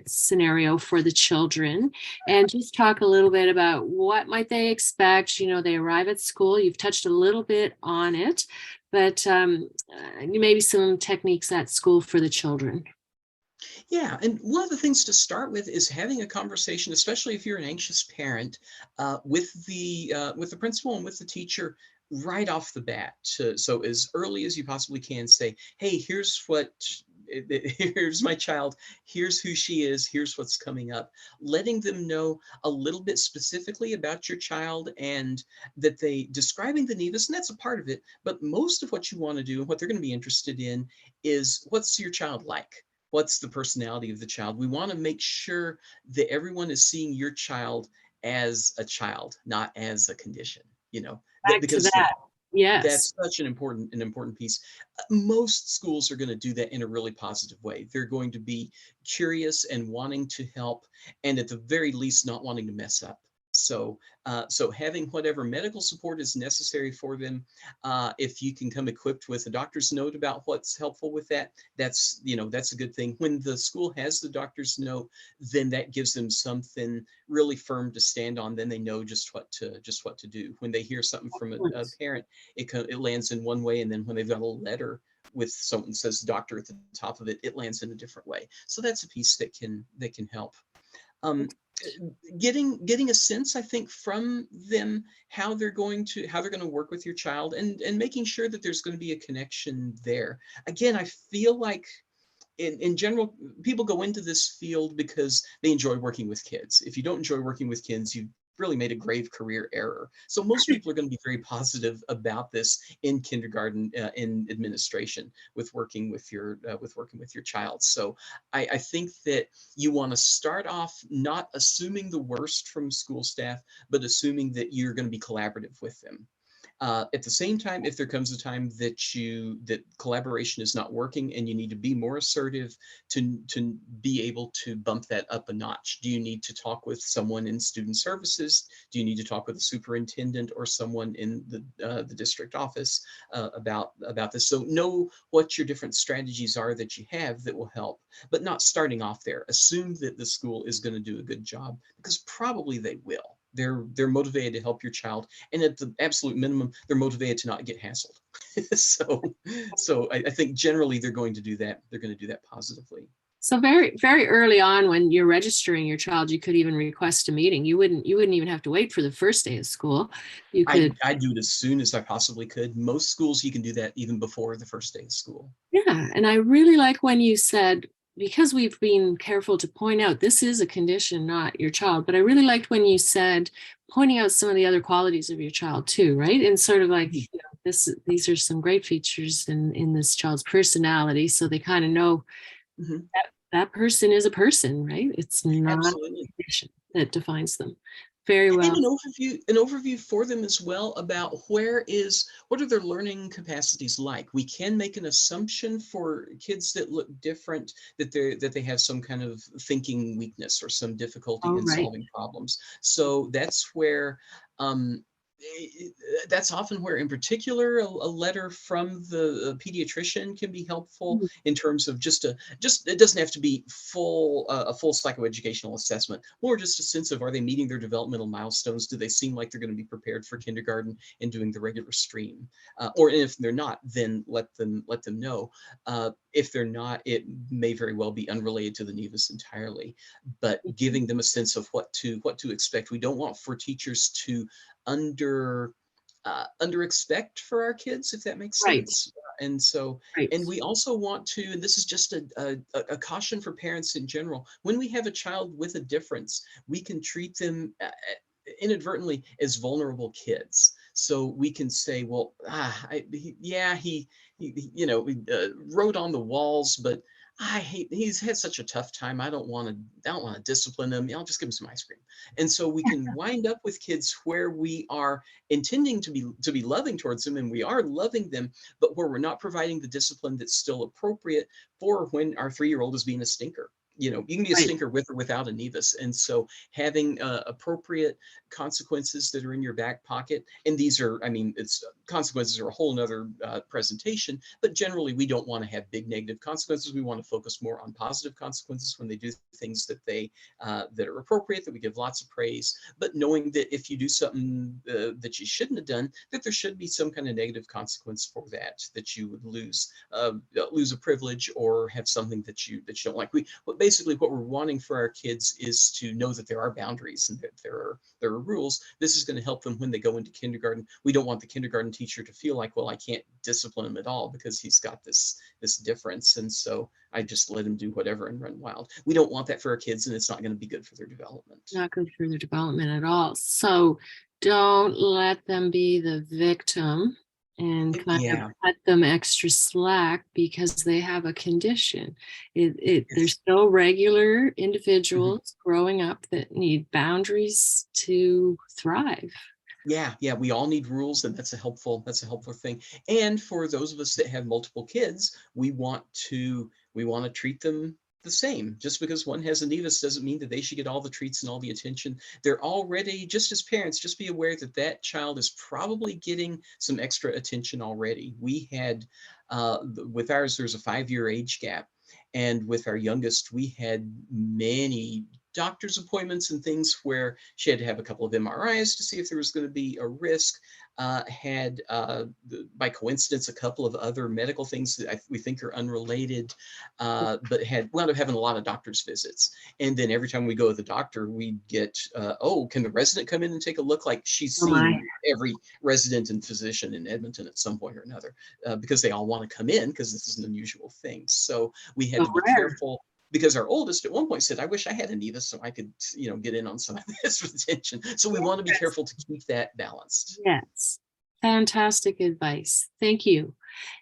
scenario for the children and just talk a little bit about what might they expect? They arrive at school. You've touched a little bit on it, but maybe some techniques at school for the children. Yeah, and one of the things to start with is having a conversation, especially if you're an anxious parent, with the principal and with the teacher right off the bat. So as early as you possibly can, say, "Hey, here's my child. Here's who she is. Here's what's coming up." Letting them know a little bit specifically about your child, and that they describing the nevus, and that's a part of it. But most of what you want to do and what they're going to be interested in is, what's your child like? What's the personality of the child? We want to make sure that everyone is seeing your child as a child, not as a condition, Back to that. Yes. That's such an important piece. Most schools are going to do that in a really positive way. They're going to be curious and wanting to help, and at the very least, not wanting to mess up. So having whatever medical support is necessary for them, if you can come equipped with a doctor's note about what's helpful with that, that's a good thing. When the school has the doctor's note, then that gives them something really firm to stand on. Then they know just what to do. When they hear something from a parent, it lands in one way, and then when they've got a letter with someone says doctor at the top of it, it lands in a different way. So that's a piece that can help. Um, getting a sense, I think, from them how they're going to work with your child, and making sure that there's going to be a connection there. Again, I feel like in general, people go into this field because they enjoy working with kids. If you don't enjoy working with kids, you've really made a grave career error. So most people are going to be very positive about this in kindergarten, in administration, with working with your child. So I think that you want to start off not assuming the worst from school staff, but assuming that you're going to be collaborative with them. At the same time, if there comes a time that collaboration is not working and you need to be more assertive to be able to bump that up a notch, do you need to talk with someone in student services? Do you need to talk with a superintendent or someone in the district office about this? So know what your different strategies are that you have that will help, but not starting off there. Assume that the school is going to do a good job, because probably they will. They're motivated to help your child, and at the absolute minimum, they're motivated to not get hassled. so I think generally they're going to do that. They're going to do that positively. So very, very early on when you're registering your child, you could even request a meeting. You wouldn't even have to wait for the first day of school. You could. I do it as soon as I possibly could. Most schools, you can do that even before the first day of school. Yeah. And I really like when you said, because we've been careful to point out this is a condition, not your child, but I really liked when you said pointing out some of the other qualities of your child too, right? And sort of like, these are some great features in this child's personality. So they kind of know Mm-hmm. that person is a person, right? It's not Absolutely. a condition that defines them. Very And well. an overview for them as well about what are their learning capacities like. We can make an assumption for kids that look different that they have some kind of thinking weakness or some difficulty All in right. solving problems. So um, that's often where, in particular, a letter from the pediatrician can be helpful in terms of just it doesn't have to be a full psychoeducational assessment, more just a sense of, are they meeting their developmental milestones? Do they seem like they're going to be prepared for kindergarten and doing the regular stream? Or if they're not, then let them know. If they're not, it may very well be unrelated to the Nevus entirely, but giving them a sense of what to expect. We don't want for teachers to under expect for our kids, if that makes Right. sense. And so, Right. and we also want to, and this is just a caution for parents in general, when we have a child with a difference, we can treat them inadvertently as vulnerable kids. So we can say, well, he wrote on the walls, but he's had such a tough time. I don't want to discipline him. I'll just give him some ice cream. And so we can wind up with kids where we are intending to be loving towards them, and we are loving them, but where we're not providing the discipline that's still appropriate for when our 3-year-old is being a stinker. You can be a Right. stinker with or without a Nevus. And so having appropriate consequences that are in your back pocket, and these are, it's consequences are a whole nother presentation, but generally we don't want to have big negative consequences. We want to focus more on positive consequences when they do things that are appropriate, that we give lots of praise, but knowing that if you do something that you shouldn't have done, that there should be some kind of negative consequence for that you would lose a privilege or have something that you don't like. Basically what we're wanting for our kids is to know that there are boundaries and that there are rules. This is going to help them when they go into kindergarten. We don't want the kindergarten teacher to feel like, well, I can't discipline him at all because he's got this difference, and so I just let him do whatever and run wild. We don't want that for our kids, and it's not going to be good for their development. Not good for their development at all. So don't let them be the victim and kind of cut them extra slack because they have a condition. They're still regular individuals growing up that need boundaries to thrive. Yeah, we all need rules, and that's a helpful thing. And for those of us that have multiple kids, we want to treat them the same. Just because one has a Nevus doesn't mean that they should get all the treats and all the attention. They're already, just as parents, just be aware that that child is probably getting some extra attention already. We had with ours, there's a 5-year age gap. And with our youngest, we had many doctor's appointments and things where she had to have a couple of MRIs to see if there was going to be a risk. Had, by coincidence, a couple of other medical things that we think are unrelated, but had wound up having a lot of doctor's visits. And then every time we go to the doctor, we get, oh, can the resident come in and take a look? Like she's Oh my. seen every resident and physician in Edmonton at some point or another, because they all want to come in because this is an unusual thing. So we had So to be rare. careful. Because our oldest at one point said, I wish I had a Nevus so I could, get in on some of this retention. So we want to be careful to keep that balanced. Yes. Fantastic advice. Thank you.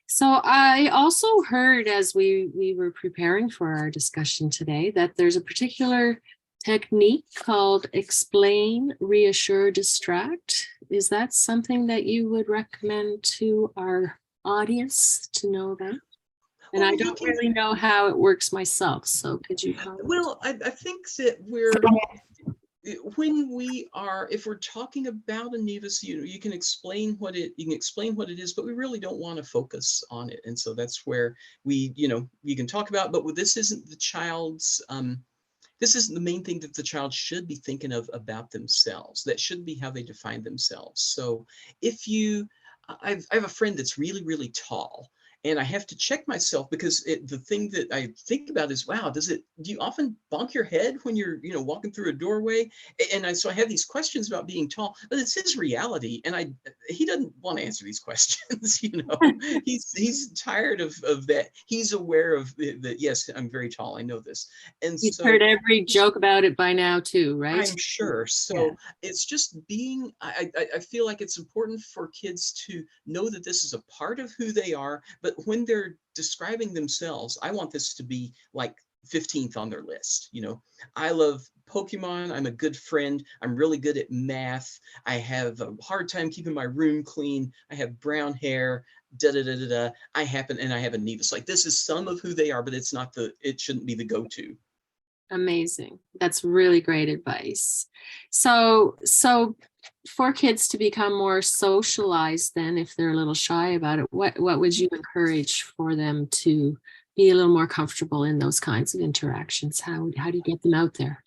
So I also heard as we were preparing for our discussion today that there's a particular technique called explain, reassure, distract. Is that something that you would recommend to our audience to know about? And I don't really know how it works myself. So could you comment? Well, I think that if we're talking about a Nevus, you can explain what it is, but we really don't want to focus on it. And so that's where you can talk about, but this isn't the child's, this isn't the main thing that the child should be thinking of about themselves. That should be how they define themselves. So I have a friend that's really, really tall. And I have to check myself because the thing that I think about is, wow, do you often bonk your head when you're, walking through a doorway? And so I have these questions about being tall, but it's his reality. And he doesn't want to answer these questions, he's tired of that. He's aware of that. Yes, I'm very tall. I know this. And You've so heard every joke about it by now too, right? I'm sure. So it's just I feel like it's important for kids to know that this is a part of who they are, but when they're describing themselves, I want this to be like 15th on their list. I love Pokemon. I'm a good friend. I'm really good at math. I have a hard time keeping my room clean. I have brown hair. Da da da da da. I have a Nevus. Like this is some of who they are, but it shouldn't be the go-to. Amazing. That's really great advice. So for kids to become more socialized, then if they're a little shy about it, what would you encourage for them to be a little more comfortable in those kinds of interactions? How do you get them out there?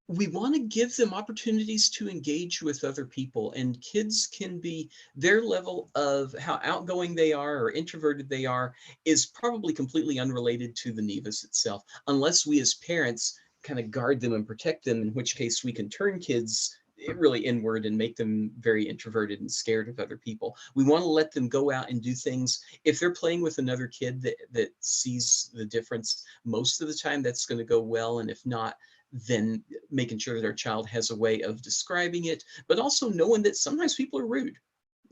We want to give them opportunities to engage with other people, and kids can be, their level of how outgoing they are or introverted they are is probably completely unrelated to the Nevus itself, unless we as parents kind of guard them and protect them, in which case we can turn kids really inward and make them very introverted and scared of other people. We want to let them go out and do things. If they're playing with another kid that sees the difference, most of the time that's going to go well. And if not, then making sure that our child has a way of describing it, but also knowing that sometimes people are rude.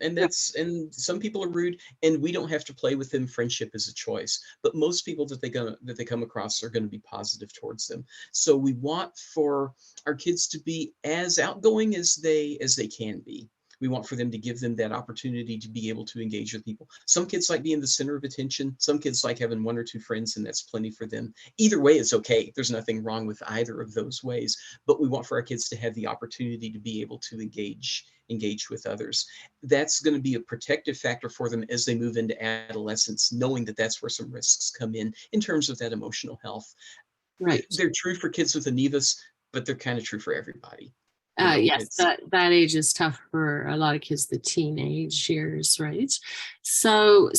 And some people are rude, and we don't have to play with them. Friendship is a choice, but most people that they come across are going to be positive towards them. So we want for our kids to be as outgoing as they can be. We want for them to give them that opportunity to be able to engage with people. Some kids like being the center of attention. Some kids like having one or two friends, and that's plenty for them. Either way is okay. There's nothing wrong with either of those ways, but we want for our kids to have the opportunity to be able to engage with others. That's going to be a protective factor for them as they move into adolescence, knowing that that's where some risks come in terms of that emotional health. Right. They're true for kids with a Nevus, but they're kind of true for everybody. Yes, that age is tough for a lot of kids, the teenage years, right? So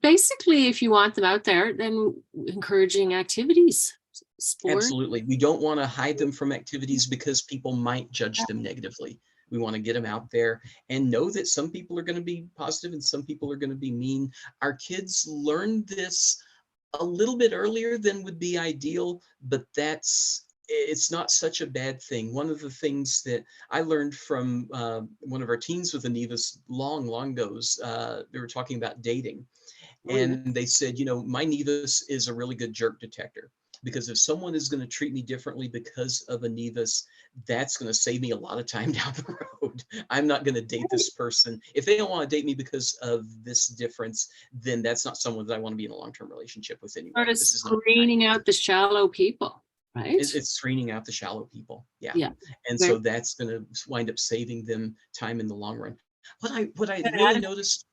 basically, if you want them out there, then encouraging activities, sport. Absolutely. We don't want to hide them from activities because people might judge them negatively. We want to get them out there and know that some people are going to be positive and some people are going to be mean. Our kids learn this a little bit earlier than would be ideal, but it's not such a bad thing. One of the things that I learned from one of our teens with a Nevus long ago, they were talking about dating. And they said, my Nevus is a really good jerk detector, because if someone is going to treat me differently because of a Nevus, that's going to save me a lot of time down the road. I'm not going to date this person. If they don't want to date me because of this difference, then that's not someone that I want to be in a long-term relationship with anyway. Sort of screening out the shallow people. Right? It's screening out the shallow people. Yeah. And so that's going to wind up saving them time in the long run. What I really noticed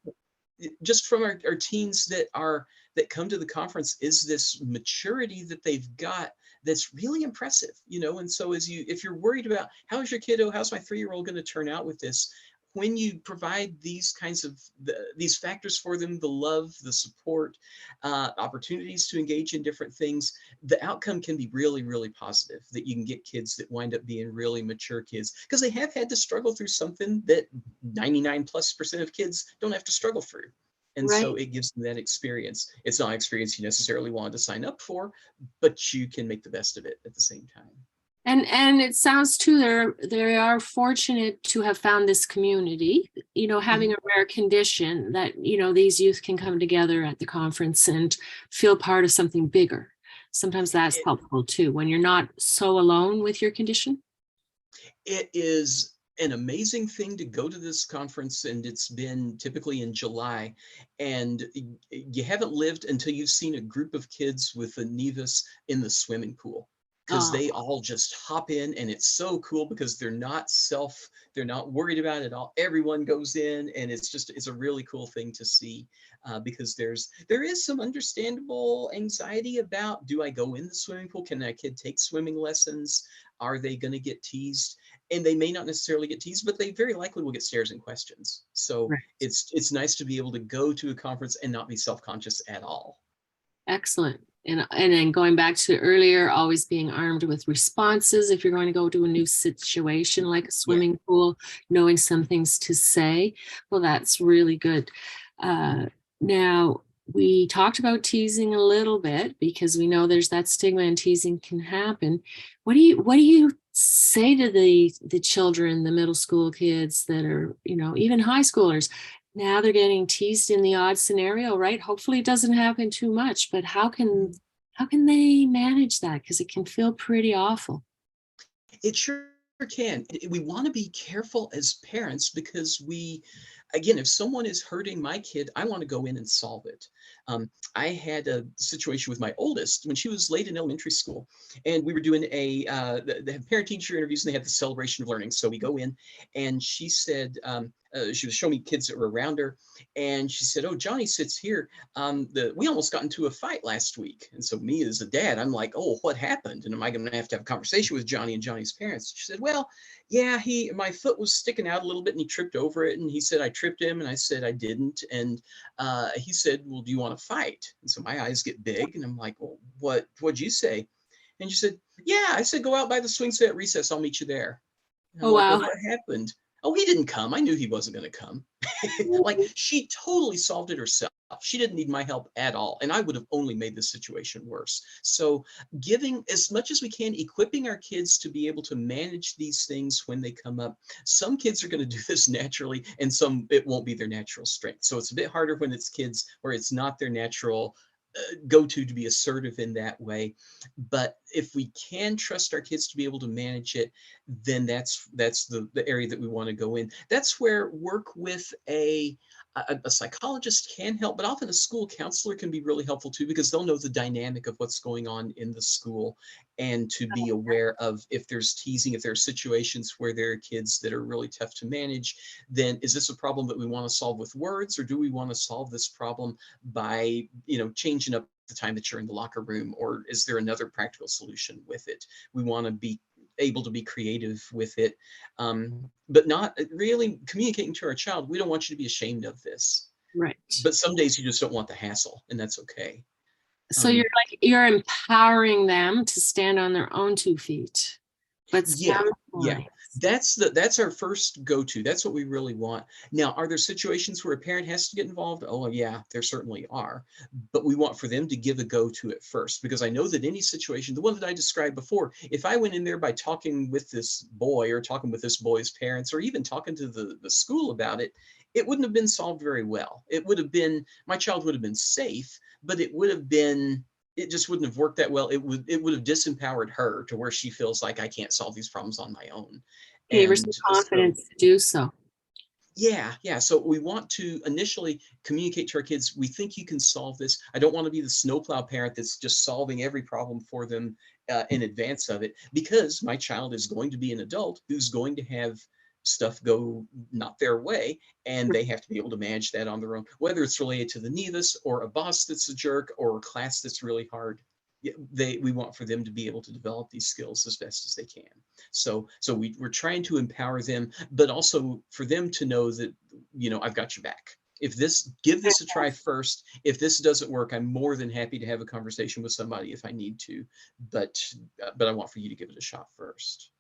just from our teens that come to the conference is this maturity that they've got that's really impressive, and so if you're worried about how's your kiddo, how's my 3-year-old going to turn out with this, when you provide these kinds of these factors for them, the love, the support, opportunities to engage in different things, the outcome can be really, really positive, that you can get kids that wind up being really mature kids because they have had to struggle through something that 99+% of kids don't have to struggle through. And so Right. it gives them that experience. It's not an experience you necessarily wanted to sign up for, but you can make the best of it at the same time. And it sounds too they are fortunate to have found this community, having Mhm. a rare condition that, these youth can come together at the conference and feel part of something bigger. Sometimes that's It, helpful too, when you're not so alone with your condition. it is an amazing thing to go to this conference, and it's been typically in July, and you haven't lived until you've seen a group of kids with a Nevus in the swimming pool, because Oh, they all just hop in, and it's so cool because they're not worried about it at all. Everyone goes in, and it's a really cool thing to see, because there is some understandable anxiety about, do I go in the swimming pool? Can that kid take swimming lessons? Are they going to get teased? And they may not necessarily get teased, but they very likely will get stares and questions. So right. it's nice to be able to go to a conference and not be self-conscious at all. Excellent. And then going back to earlier, always being armed with responses if you're going to go to a new situation like a Yeah. swimming pool, knowing some things to say. Well, that's really good. Uh, Now, we talked about teasing a little bit because we know there's that stigma and teasing can happen. What do you say to the children, the middle school kids that are, even high schoolers? Now they're getting teased in the odd scenario, right? Hopefully it doesn't happen too much, but how can they manage that? Because it can feel pretty awful. It sure can. We want to be careful as parents because again, if someone is hurting my kid, I want to go in and solve it. I had a situation with my oldest when she was late in elementary school, and we were doing they have parent-teacher interviews, and they had the celebration of learning. So we go in, and she said, she was showing me kids that were around her, and she said, "Oh, Johnny sits here. We almost got into a fight last week." And so me as a dad, I'm like, "Oh, what happened? And am I going to have a conversation with Johnny and Johnny's parents?" She said, "Well, yeah, my foot was sticking out a little bit, and he tripped over it, and he said I tripped him, and I said I didn't, and he said, well, do you want to fight?" And so my eyes get big, and I'm like, "Well, what'd you say?" And she said, "Yeah, I said go out by the swing set at recess. I'll meet you there." And I'm Oh, like, "Well, wow. what happened?" "Oh, he didn't come. I knew he wasn't going to come." Like, she totally solved it herself. She didn't need my help at all. And I would have only made the situation worse. So, giving as much as we can, equipping our kids to be able to manage these things when they come up. Some kids are going to do this naturally, and some it won't be their natural strength. So, it's a bit harder when it's kids where it's not their natural go to be assertive in that way. But if we can trust our kids to be able to manage it, then that's the area that we want to go in. That's where work with a psychologist can help, but often a school counselor can be really helpful too, because they'll know the dynamic of what's going on in the school, and to be aware of if there's teasing, if there are situations where there are kids that are really tough to manage, then is this a problem that we want to solve with words, or do we want to solve this problem by changing up the time that you're in the locker room, or is there another practical solution with it? We want to be able to be creative with it, but not really communicating to our child, we don't want you to be ashamed of this, Right. but some days you just don't want the hassle, and that's okay. So um, you're empowering them to stand on their own 2 feet, but Yeah, yeah. sometimes, That's our first go-to. That's what we really want. Now, are there situations where a parent has to get involved? Oh, yeah, there certainly are. But we want for them to give a go to it first, because I know that any situation, the one that I described before, if I went in there by talking with this boy, or talking with this boy's parents, or even talking to the school about it, it wouldn't have been solved very well. It would have been, my child would have been safe, but it just wouldn't have worked that well. It would have disempowered her to where she feels like I can't solve these problems on my own. gave her some And so confidence to do so. yeah, yeah. So we want to initially communicate to our kids, we think you can solve this. I don't want to be the snowplow parent that's just solving every problem for them in advance of it, because my child is going to be an adult who's going to have stuff go not their way, and they have to be able to manage that on their own, whether it's related to the Nevus, or a boss that's a jerk, or a class that's really hard. we want for them to be able to develop these skills as best as they can. So we're trying to empower them, but also for them to know that, I've got your back. Give this a try first. If this doesn't work, I'm more than happy to have a conversation with somebody if I need to, but I want for you to give it a shot first.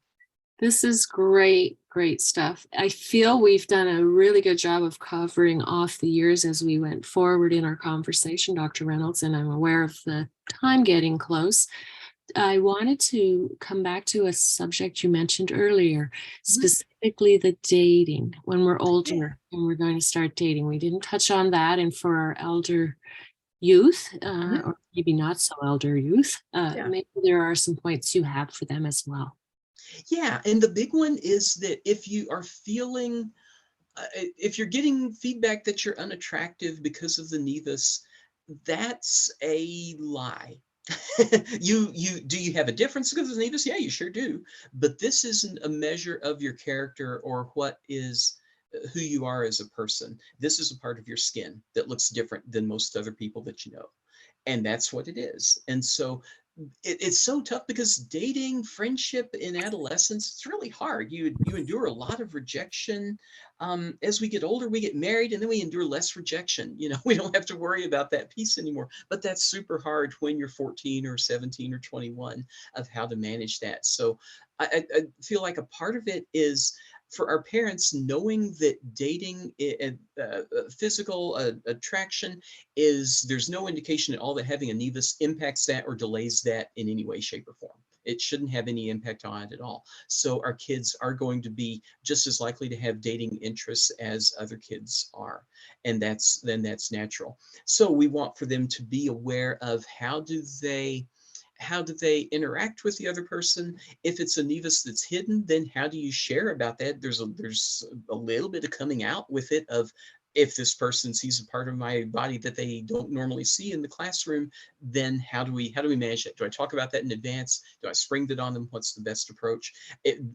This is great, great stuff. I feel we've done a really good job of covering off the years as we went forward in our conversation, Dr. Reynolds, and I'm aware of the time getting close. I wanted to come back to a subject you mentioned earlier, specifically the dating when we're older and we're going to start dating. We didn't touch on that. And for our elder youth, or maybe not so elder youth, maybe there are some points you have for them as well. Yeah, and the big one is that if you are feeling, if you're getting feedback that you're unattractive because of the nevus, that's a lie. Do you have a difference because of the nevus? Yeah, you sure do. But this isn't a measure of your character or what is who you are as a person. This is a part of your skin that looks different than most other people that you know. And that's what it is. And so it's so tough because dating, friendship in adolescence, it's really hard. You endure a lot of rejection. As we get older, we get married, and then we endure less rejection. We don't have to worry about that piece anymore. But that's super hard when you're 14 or 17 or 21 of how to manage that. So I feel like a part of it is for our parents knowing that dating and physical attraction there's no indication at all that having a nevus impacts that or delays that in any way, shape, or form. It shouldn't have any impact on it at all. So our kids are going to be just as likely to have dating interests as other kids are. And that's natural. So we want for them to be aware of how do they interact with the other person. If it's a nevus that's hidden, then how do you share about that? There's a little bit of coming out with it of, if this person sees a part of my body that they don't normally see in the classroom, then how do we manage that? Do I talk about that in advance? Do I spring that on them? What's the best approach?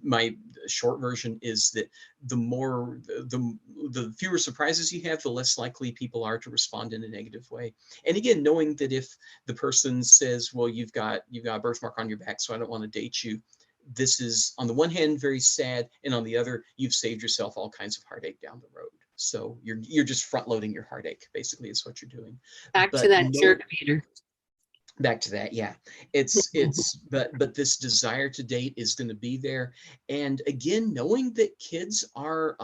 My short version is that the fewer surprises you have, the less likely people are to respond in a negative way. And again, knowing that if the person says, well, you've got a birthmark on your back, so I don't want to date you, this is on the one hand very sad, and on the other, you've saved yourself all kinds of heartache down the road. So you're just front loading your heartache, basically, is what you're doing. Back to that jerk meter. Back to that, yeah. But this desire to date is going to be there, and again, knowing that kids are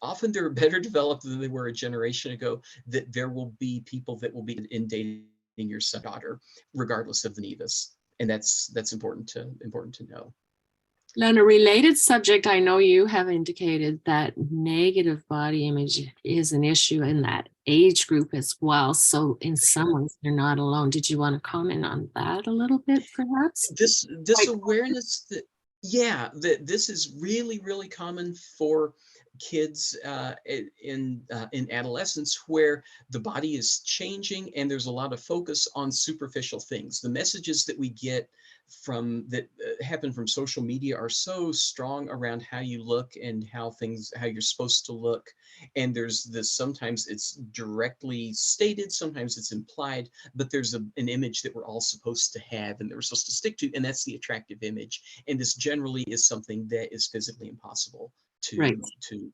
often they're better developed than they were a generation ago. That there will be people that will be in dating your son or daughter, regardless of the nevus, and that's important to know. On a related subject, I know you have indicated that negative body image is an issue in that age group as well. So in some ways, they're not alone. Did you want to comment on that a little bit, perhaps? This awareness that this is really, really common for kids in adolescence, where the body is changing and there's a lot of focus on superficial things. The messages that we get happen from social media are so strong around how you look and how you're supposed to look. And there's this, sometimes it's directly stated, sometimes it's implied, but there's an image that we're all supposed to have and that we're supposed to stick to, and that's the attractive image. And this generally is something that is physically impossible to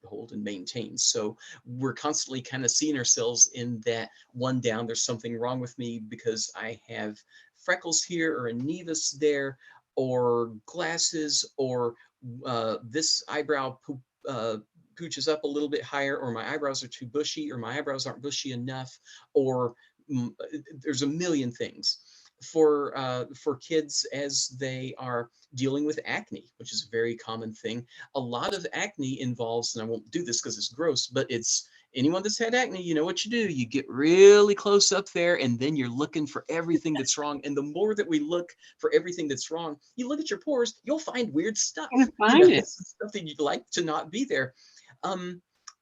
hold and maintain. So we're constantly kind of seeing ourselves in that one down, there's something wrong with me because I have freckles here or a nevus there, or glasses, or this eyebrow pooches up a little bit higher, or my eyebrows are too bushy, or my eyebrows aren't bushy enough, or there's a million things. For kids as they are dealing with acne, which is a very common thing. A lot of acne involves, and I won't do this because it's gross, but it's anyone that's had acne, you know what you do. You get really close up there, and then you're looking for everything that's wrong. And the more that we look for everything that's wrong, you look at your pores, you'll find weird stuff. Stuff that you'd like to not be there.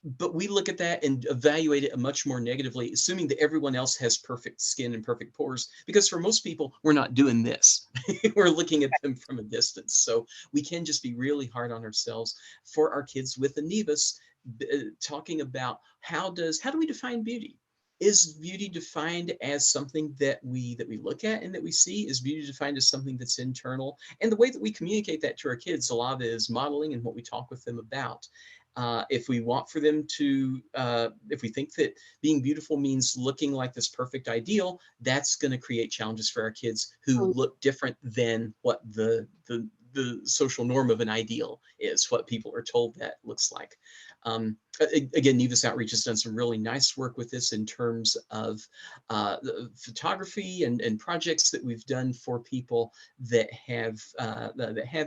But we look at that and evaluate it much more negatively, assuming that everyone else has perfect skin and perfect pores, because for most people, we're not doing this. We're looking at them from a distance. So we can just be really hard on ourselves. For our kids with a nevus, talking about how do we define beauty? Is beauty defined as something that we look at and that we see? Is beauty defined as something that's internal? And the way that we communicate that to our kids, a lot of it is modeling and what we talk with them about. If we want for them to, if we think that being beautiful means looking like this perfect ideal, that's going to create challenges for our kids who Oh, look different than what the social norm of an ideal is, what people are told that looks like. Again, Nevus Outreach has done some really nice work with this in terms of photography and projects that we've done for people that have a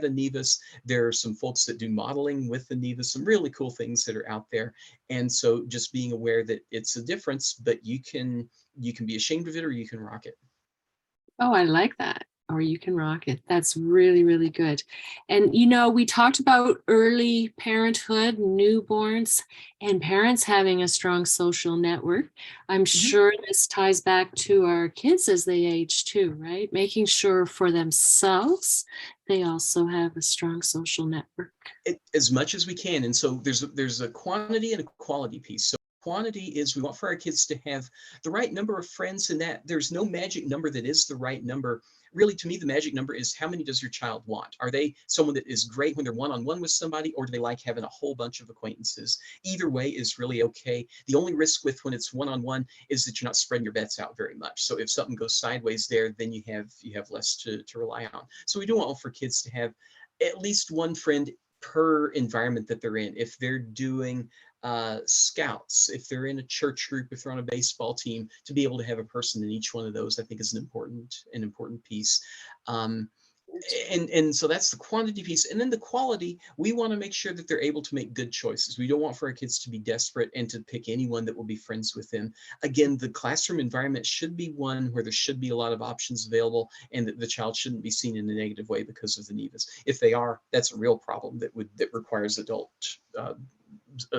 Nevus. There are some folks that do modeling with the Nevus, some really cool things that are out there. And so just being aware that it's a difference, but you can be ashamed of it or you can rock it. oh, I like that. Or you can rock it. That's really, really good. And, we talked about early parenthood, newborns, and parents having a strong social network. I'm Mhm. sure this ties back to our kids as they age too, right? Making sure for themselves, they also have a strong social network. As much as we can. And so there's a quantity and a quality piece. So quantity is we want for our kids to have the right number of friends, and that there's no magic number that is the right number. Really, to me, the magic number is how many does your child want? Are they someone that is great when they're one-on-one with somebody, or do they like having a whole bunch of acquaintances? Either way is really okay. The only risk with when it's one-on-one is that you're not spreading your bets out very much. So if something goes sideways there, then you have less to rely on. So we do want for kids to have at least one friend per environment that they're in. If they're doing scouts, if they're in a church group, if they're on a baseball team, to be able to have a person in each one of those, I think is an important piece. Um, and so that's the quantity piece. And then the quality, we want to make sure that they're able to make good choices. We don't want for our kids to be desperate and to pick anyone that will be friends with them. Again, the classroom environment should be one where there should be a lot of options available, and that the child shouldn't be seen in a negative way because of the Nevus. If they are, that's a real problem that requires adult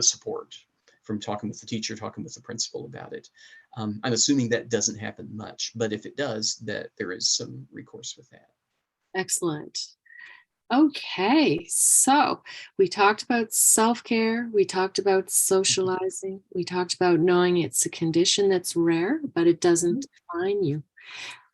support, from talking with the teacher, talking with the principal about it. I'm assuming that doesn't happen much, but if it does, that there is some recourse with that. Excellent. Okay, so we talked about self-care, we talked about socializing, we talked about knowing it's a condition that's rare, but it Mhm. doesn't define you.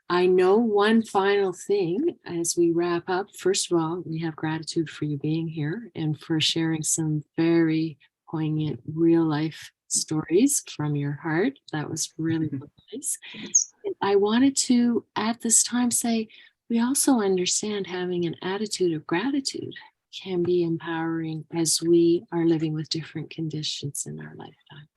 I know one final thing as we wrap up. First of all, we have gratitude for you being here and for sharing some very poignant real life stories from your heart. That was really, really nice. Thanks. And I wanted to, at this time, say we also understand having an attitude of gratitude can be empowering as we are living with different conditions in our lifetime.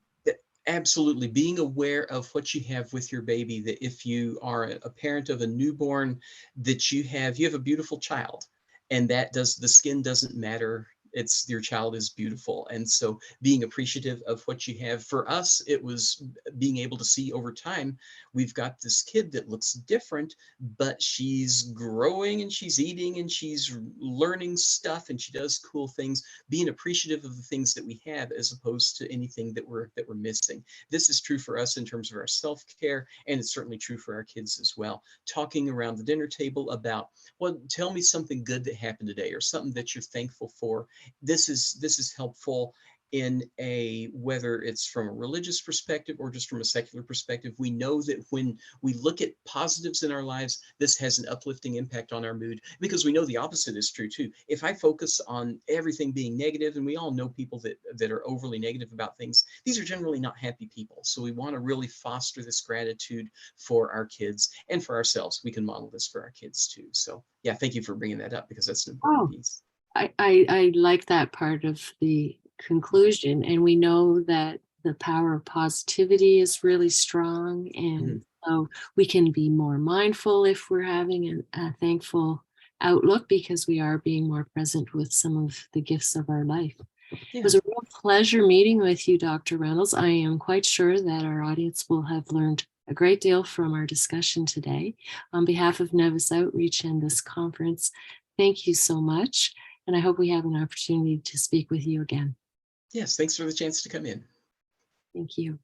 Absolutely. Being aware of what you have with your baby, that if you are a parent of a newborn, that you have a beautiful child, and the skin doesn't matter. It's your child is beautiful. And so being appreciative of what you have. For us, it was being able to see over time, we've got this kid that looks different, but she's growing and she's eating and she's learning stuff and she does cool things. Being appreciative of the things that we have as opposed to anything that we're missing. This is true for us in terms of our self-care, and it's certainly true for our kids as well. Talking around the dinner table about, well, tell me something good that happened today, or something that you're thankful for. This is helpful in a, whether it's from a religious perspective or just from a secular perspective. We know that when we look at positives in our lives, this has an uplifting impact on our mood, because we know the opposite is true too. If I focus on everything being negative, and we all know people that are overly negative about things, these are generally not happy people. So we want to really foster this gratitude for our kids and for ourselves. We can model this for our kids too. So yeah, thank you for bringing that up, because that's an important Oh, piece. I like that part of the conclusion. And we know that the power of positivity is really strong. And Mhm. so we can be more mindful if we're having a thankful outlook because we are being more present with some of the gifts of our life. It Yeah. was a real pleasure meeting with you, Dr. Reynolds. I am quite sure that our audience will have learned a great deal from our discussion today. On behalf of Nevus Outreach and this conference, thank you so much. And I hope we have an opportunity to speak with you again. Yes. Thanks for the chance to come in. Thank you.